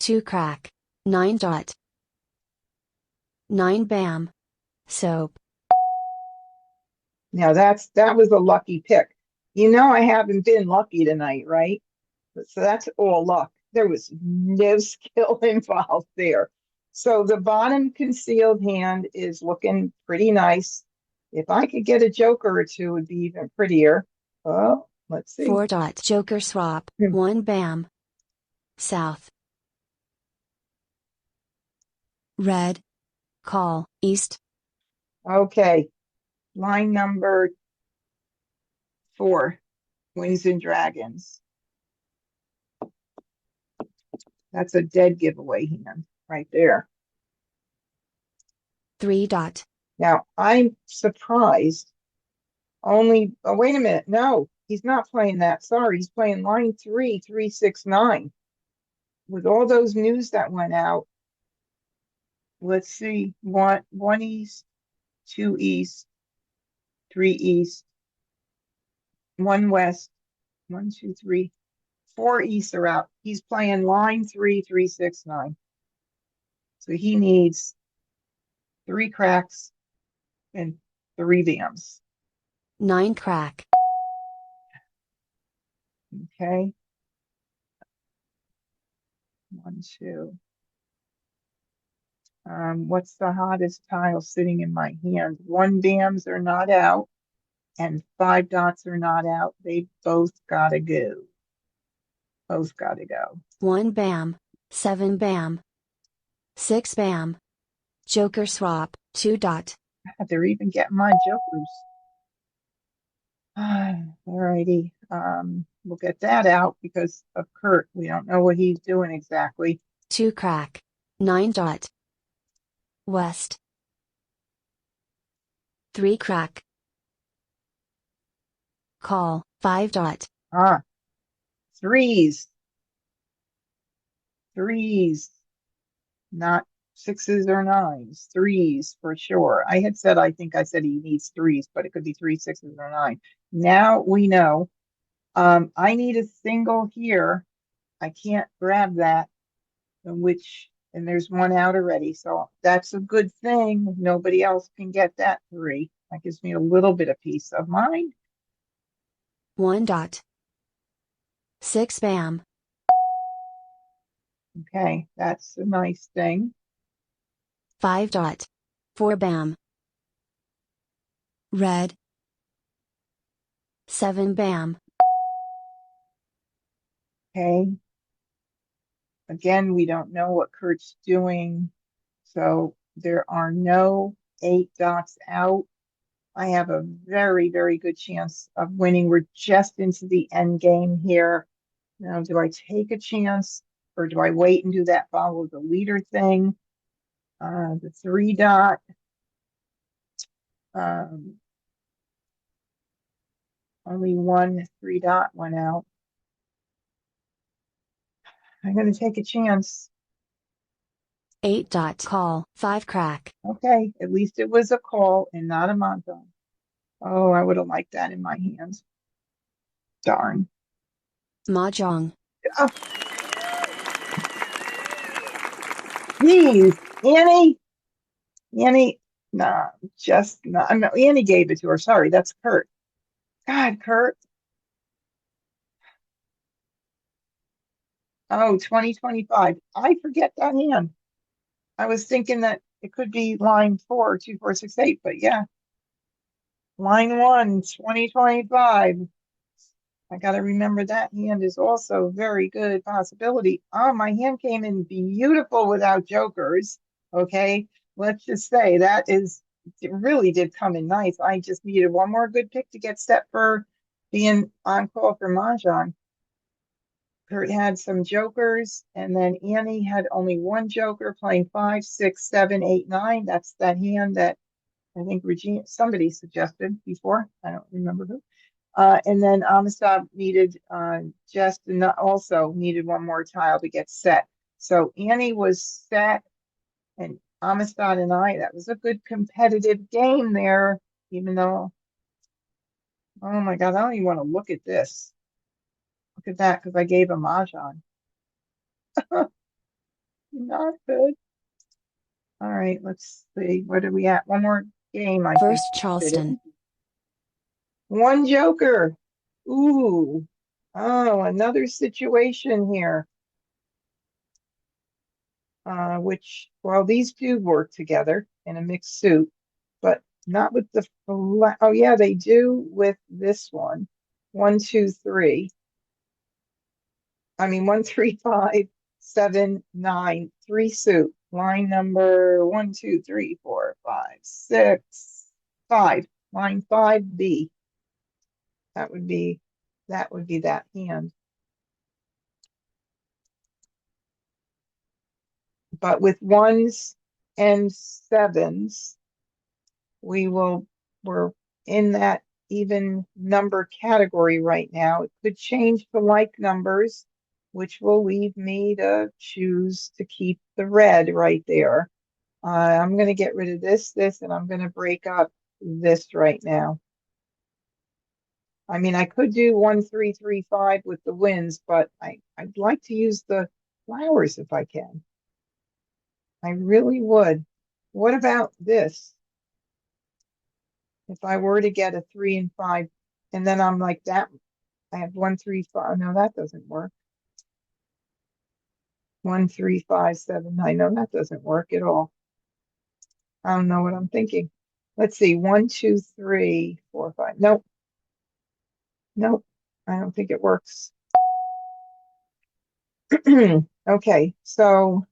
2 crack. 9 dot. 9 BAM. Soap.
Now that was a lucky pick. I haven't been lucky tonight, right? So that's all luck. There was no skill involved there. So the bottom concealed hand is looking pretty nice. If I could get a joker or two, it would be even prettier. Oh, let's see.
4 dot. Joker swap.
Hmm.
1 bam. South. Red. Call. East.
Okay, line number 4, Wings and Dragons. That's a dead giveaway hand right there.
3 dot.
Now, I'm surprised only, oh, wait a minute. No, he's not playing that. Sorry, he's playing line 3, 369. With all those news that went out, let's see, one east, 2 east, 3 east, 1 west, 1, 2, 3, 4 east are out. He's playing line 3, 369. So he needs 3 cracks and 3 dams.
9 crack.
Okay. 1, 2. What's the hottest tile sitting in my hand? 1 dams are not out and 5 dots are not out. They both gotta go. Both gotta go.
1 bam. 7 bam. 6 bam. Joker swap. 2 dot.
They're even getting my jokers. Alrighty. We'll get that out because of Kurt. We don't know what he's doing exactly.
2 crack. 9 dot. West. 3 crack. Call. 5 dot.
Threes. Threes. Not 6s or 9s. Threes for sure. I had said, I think I said he needs 3s, but it could be 3, 6s or 9. Now we know. I need a single here. I can't grab that, and there's 1 out already. So that's a good thing. Nobody else can get that 3. That gives me a little bit of peace of mind.
1 dot. 6 bam.
Okay, that's a nice thing.
5 dot. 4 bam. Red. 7 bam.
Okay. Again, we don't know what Kurt's doing. So there are no 8 dots out. I have a very, very good chance of winning. We're just into the end game here. Now, do I take a chance or do I wait and do that follow the leader thing? The 3 dot. Only 1 3 dot went out. I'm going to take a chance.
8 dot. Call. 5 crack.
Okay, at least it was a call and not a Mah Jongg. Oh, I would have liked that in my hands. Darn.
Mah Jongg.
Oh, geez, Annie, nah, just not. No, Annie gave it to her. Sorry, that's Kurt. God, Kurt. Oh, 2025. I forget that hand. I was thinking that it could be line 4, 2, 4, 6, 8, but yeah. Line 1, 2025. I got to remember that hand is also a very good possibility. Oh, my hand came in beautiful without jokers. Okay. Let's just say it really did come in nice. I just needed 1 more good pick to get set for being on call for Mah Jongg. Kurt had some jokers, and then Annie had only 1 joker playing 5, 6, 7, 8, 9. That's that hand that I think Regina, somebody suggested before. I don't remember who. And then Amistad needed also needed 1 more tile to get set. So Annie was set, and Amistad and that was a good competitive game there, even though, oh my God, I don't even want to look at this. Look at that, because I gave a Mahjong. Not good. All right, let's see. What are we at? 1 more game, I
First
think.
Charleston.
1 joker. Ooh. Oh, another situation here. which, well, these do work together in a mixed suit, but not with the, oh yeah, they do with this one. 1, 2, 3. I mean, 1, 3, 5, 7, 9, 3 suit. Line number 1, 2, 3, 4, 5, 6, 5. Line 5B. That would be that hand. But with 1s and 7s, we're in that even number category right now. It could change to like numbers, which will leave me to choose to keep the red right there. I'm going to get rid of this, and I'm going to break up this right now. I mean, I could do 1, 3, 3, 5 with the wins, but I'd like to use the flowers if I can. I really would. What about this? If I were to get a 3 and 5, and then I'm like that, I have 1, 3, 5. No, that doesn't work. 1, 3, 5, 7, 9. No, that doesn't work at all. I don't know what I'm thinking. Let's see. 1, 2, 3, 4, 5. Nope. Nope. I don't think it works. Okay, so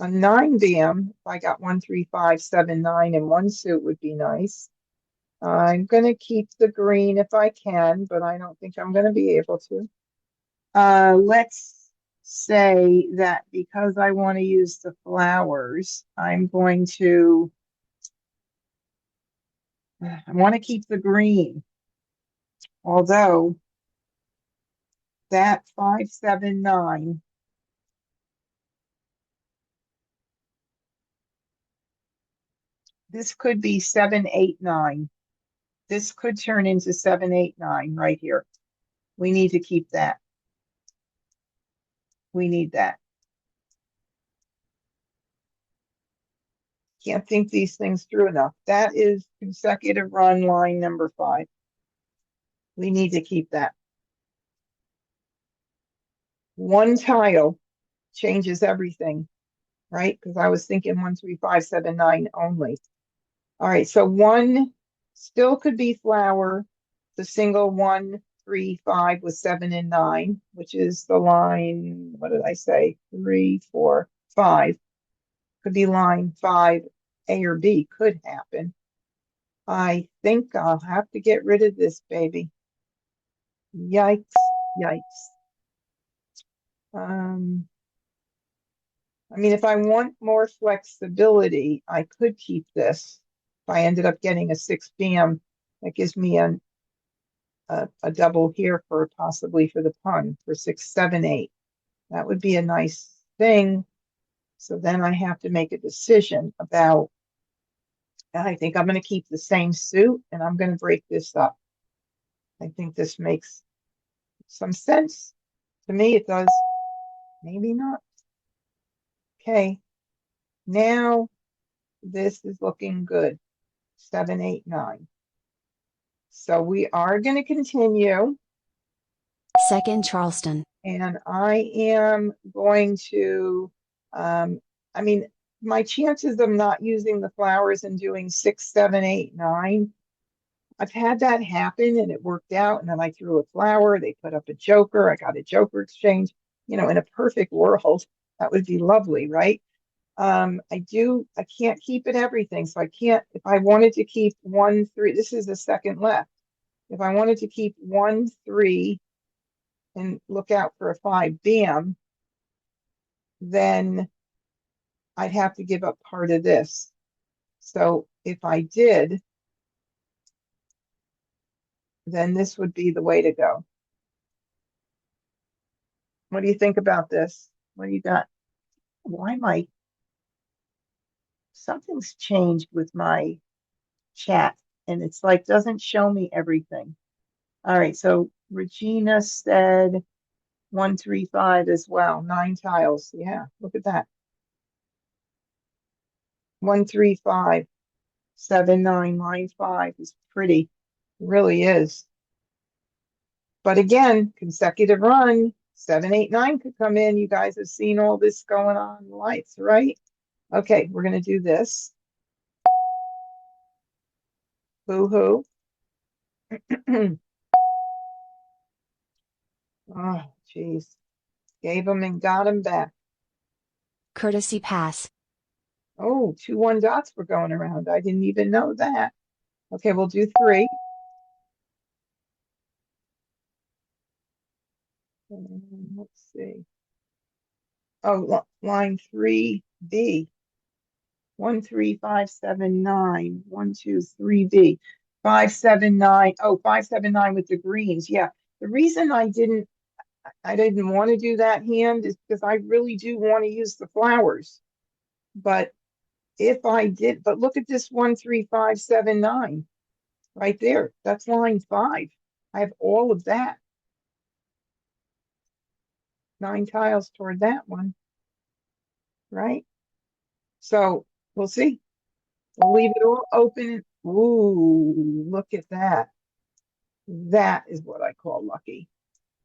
a 9 BM, if I got 1, 3, 5, 7, 9 in one suit would be nice. I'm going to keep the green if I can, but I don't think I'm going to be able to. Let's say that because I want to use the flowers, I want to keep the green. Although that 5, 7, 9, this could be 7, 8, 9. This could turn into 7, 8, 9 right here. We need to keep that. We need that. Can't think these things through enough. That is consecutive run line number 5. We need to keep that. One tile changes everything, right? Because I was thinking 1, 3, 5, 7, 9 only. All right, so 1 still could be flower, the single 1, 3, 5 with 7 and 9, which is the line, what did I say? 3, 4, 5. Could be line 5, A or B, could happen. I think I'll have to get rid of this baby. Yikes, yikes. I mean, if I want more flexibility, I could keep this. If I ended up getting a 6 BM, that gives me a double here for possibly for the pun for 6, 7, 8. That would be a nice thing. So then I have to make a decision about, I think I'm going to keep the same suit and I'm going to break this up. I think this makes some sense. To me, it does. Maybe not. Okay. Now this is looking good. 7, 8, 9. So we are going to continue.
Second Charleston.
And I am going to, I mean, my chances of not using the flowers and doing 6, 7, 8, 9, I've had that happen and it worked out. And then I threw a flower, they put up a joker, I got a joker exchange. You know, in a perfect world, that would be lovely, right? I can't keep it everything. So I can't, if I wanted to keep 1, 3, this is the second left. If I wanted to keep 1, 3, and look out for a 5 BM, then I'd have to give up part of this. So if I did, then this would be the way to go. What do you think about this? What do you got? Why something's changed with my chat and it's like doesn't show me everything. All right, so Regina said 1, 3, 5 as well. 9 tiles. Yeah, look at that. 1, 3, 5, 7, 9, line 5 is pretty. It really is. But again, consecutive run, 7, 8, 9 could come in. You guys have seen all this going on, lights, right? Okay, we're gonna do this. Boo-hoo. Oh, geez. Gave them and got them back.
Courtesy pass.
Oh, 2 1 dots were going around. I didn't even know that. Okay, we'll do 3. Let's see. Oh, line 3B. 1, 3, 5, 7, 9. 1, 2, 3B. 5, 7, 9. Oh, 5, 7, 9 with the greens. Yeah. The reason I didn't want to do that hand is because I really do want to use the flowers. But if I did, but look at this 1, 3, 5, 7, 9 right there. That's line 5. I have all of that. 9 tiles toward that one, right? So we'll see. We'll leave it all open. Ooh, look at that. That is what I call lucky.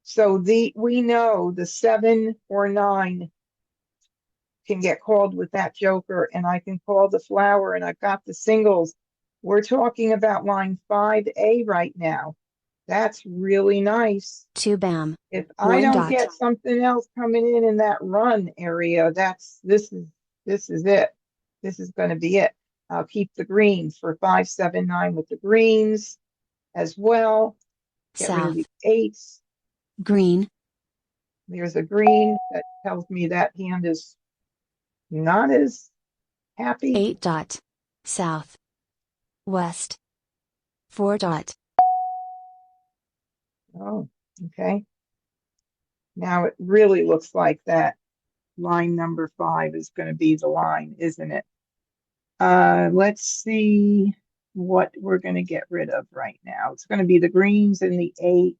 So we know the 7 or 9 can get called with that joker, and I can call the flower, and I've got the singles. We're talking about line 5A right now. That's really nice.
2 bam.
If I
1
don't
dot.
get something else coming in that run area, this is it. This is going to be it. I'll keep the greens for 5, 7, 9 with the greens as well. Get rid of
South.
the 8s.
Green.
There's a green that tells me that hand is not as happy.
8 dot. South. West. 4 dot.
Oh, okay. Now it really looks like that line number 5 is going to be the line, isn't it? Let's see what we're going to get rid of right now. It's going to be the greens and the 8.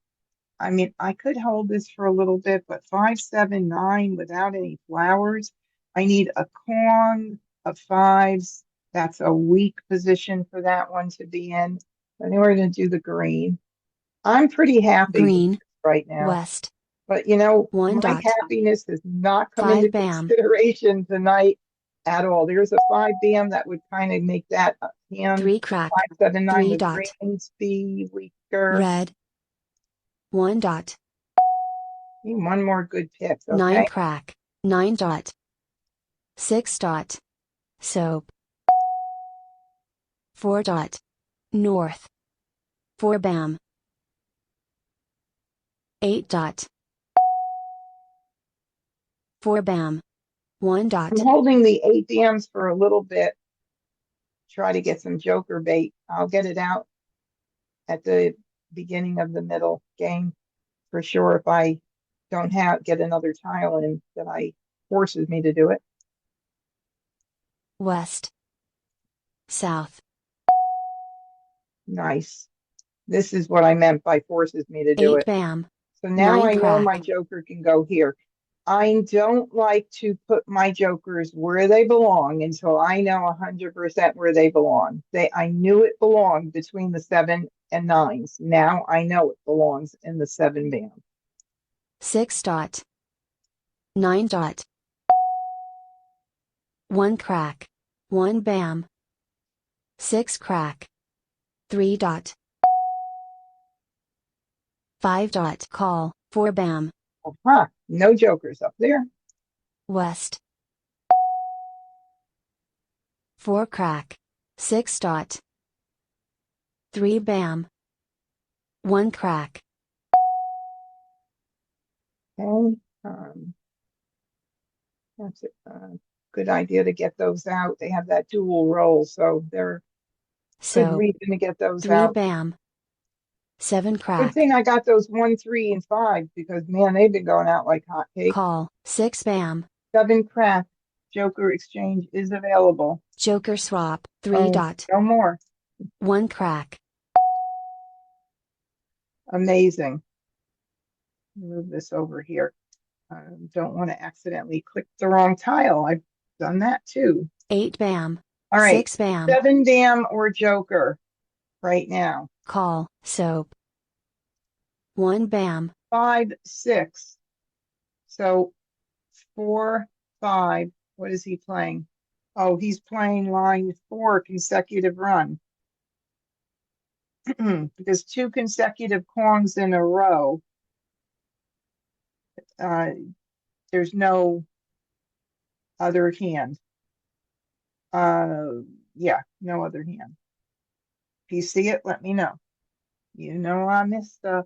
I mean, I could hold this for a little bit, but 5, 7, 9 without any flowers. I need a Kong of 5s. That's a weak position for that one to be in. I think we're going to do the green. I'm pretty happy with
Green.
this right now.
West.
But you know,
1
my
dot.
happiness does not come
5
into
bam.
consideration tonight at all. There's a 5 bam that would kind of make that hand
3 crack.
5, 7, 9
3
with
dot.
greens be weaker.
Red. 1 dot.
Need one more good pick,
9
okay?
crack. 9 dot. 6 dot. Soap. 4 dot. North. 4 bam. 8 dot. 4 bam. 1 dot.
I'm holding the 8 bams for a little bit. Try to get some joker bait. I'll get it out at the beginning of the middle game for sure if I don't get another tile in that forces me to do it.
West. South.
Nice. This is what I meant by forces me to do
8
it.
bam.
So now
9
I know
crack.
my joker can go here. I don't like to put my jokers where they belong until I know 100% where they belong. I knew it belonged between the 7 and 9s. Now I know it belongs in the 7 band.
6 dot. 9 dot. 1 crack. 1 bam. 6 crack. 3 dot. 5 dot. Call. 4 bam.
Aha, no jokers up there.
West. 4 crack. 6 dot. 3 bam. 1 crack.
Okay. That's a good idea to get those out. They have that dual roll, so they're good
So.
reason to get those
3
out.
bam. 7
Good
crack.
thing I got those 1, 3, and 5 because man, they've been going out like hotcakes.
Call. 6 bam.
7 crack. Joker exchange is available.
Joker swap. 3
Oh,
dot.
no more.
1 crack.
Amazing. Move this over here. Don't want to accidentally click the wrong tile. I've done that too.
8 bam.
All right.
6 bam.
7 bam or joker right now.
Call. Soap. 1 bam.
5, 6. So 4, 5, what is he playing? Oh, he's playing line 4 consecutive run. Because 2 consecutive Kongs in a row, uh, there's no other hand. Yeah, no other hand. If you see it, let me know. You know I missed stuff.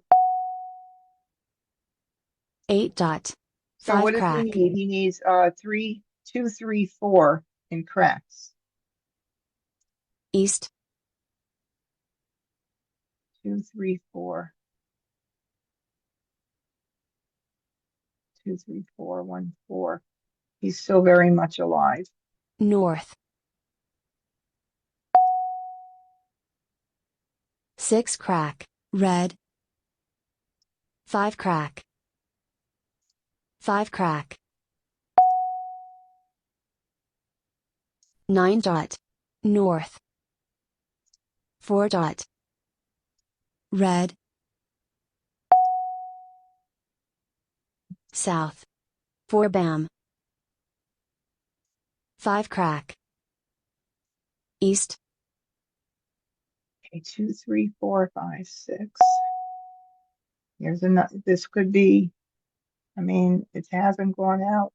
8 dot.
So
5
what does he
crack.
need? He needs 3, 2, 3, 4 in cracks.
East.
2, 3, 4. 2, 3, 4, 1, 4. He's still very much alive.
North. 6 crack. Red. 5 crack. 5 crack. 9 dot. North. 4 dot. Red. South. 4 bam. 5 crack. East.
Okay, 2, 3, 4, 5, 6. Here's another. This could be, I mean, it hasn't gone out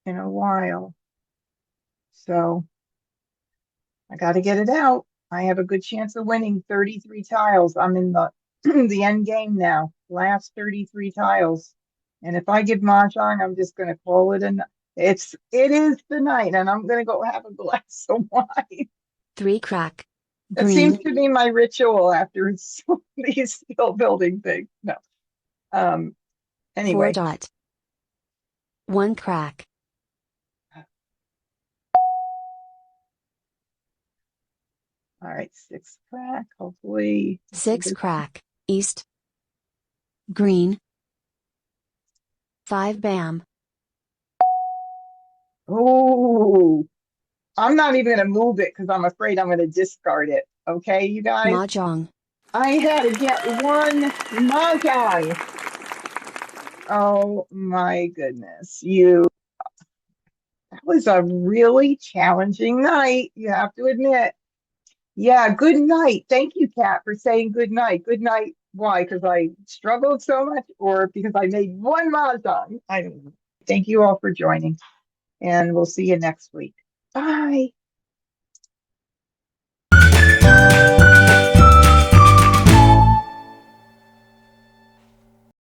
in a while. So I got to get it out. I have a good chance of winning 33 tiles. I'm in the the end game now. Last 33 tiles. And if I give Mahjong, I'm just going to call it it is the night, and I'm going to go have a glass of wine.
3 crack.
That seems
Green.
to be my ritual after these skill building things. No.
4
Anyway,
dot. 1 crack.
all right, 6 crack. Hopefully.
6 crack. East. Green. 5 bam.
Oh, I'm not even going to move it because I'm afraid I'm going to discard it. Okay, you guys?
Mah Jongg.
I had to get one Mahjong. Oh my goodness. That was a really challenging night, you have to admit. Yeah, good night. Thank you, Kat, for saying good night. Good night. Why? Because I struggled so much or because I made one Mahjong? I don't know. Thank you all for joining, and we'll see you next week. Bye.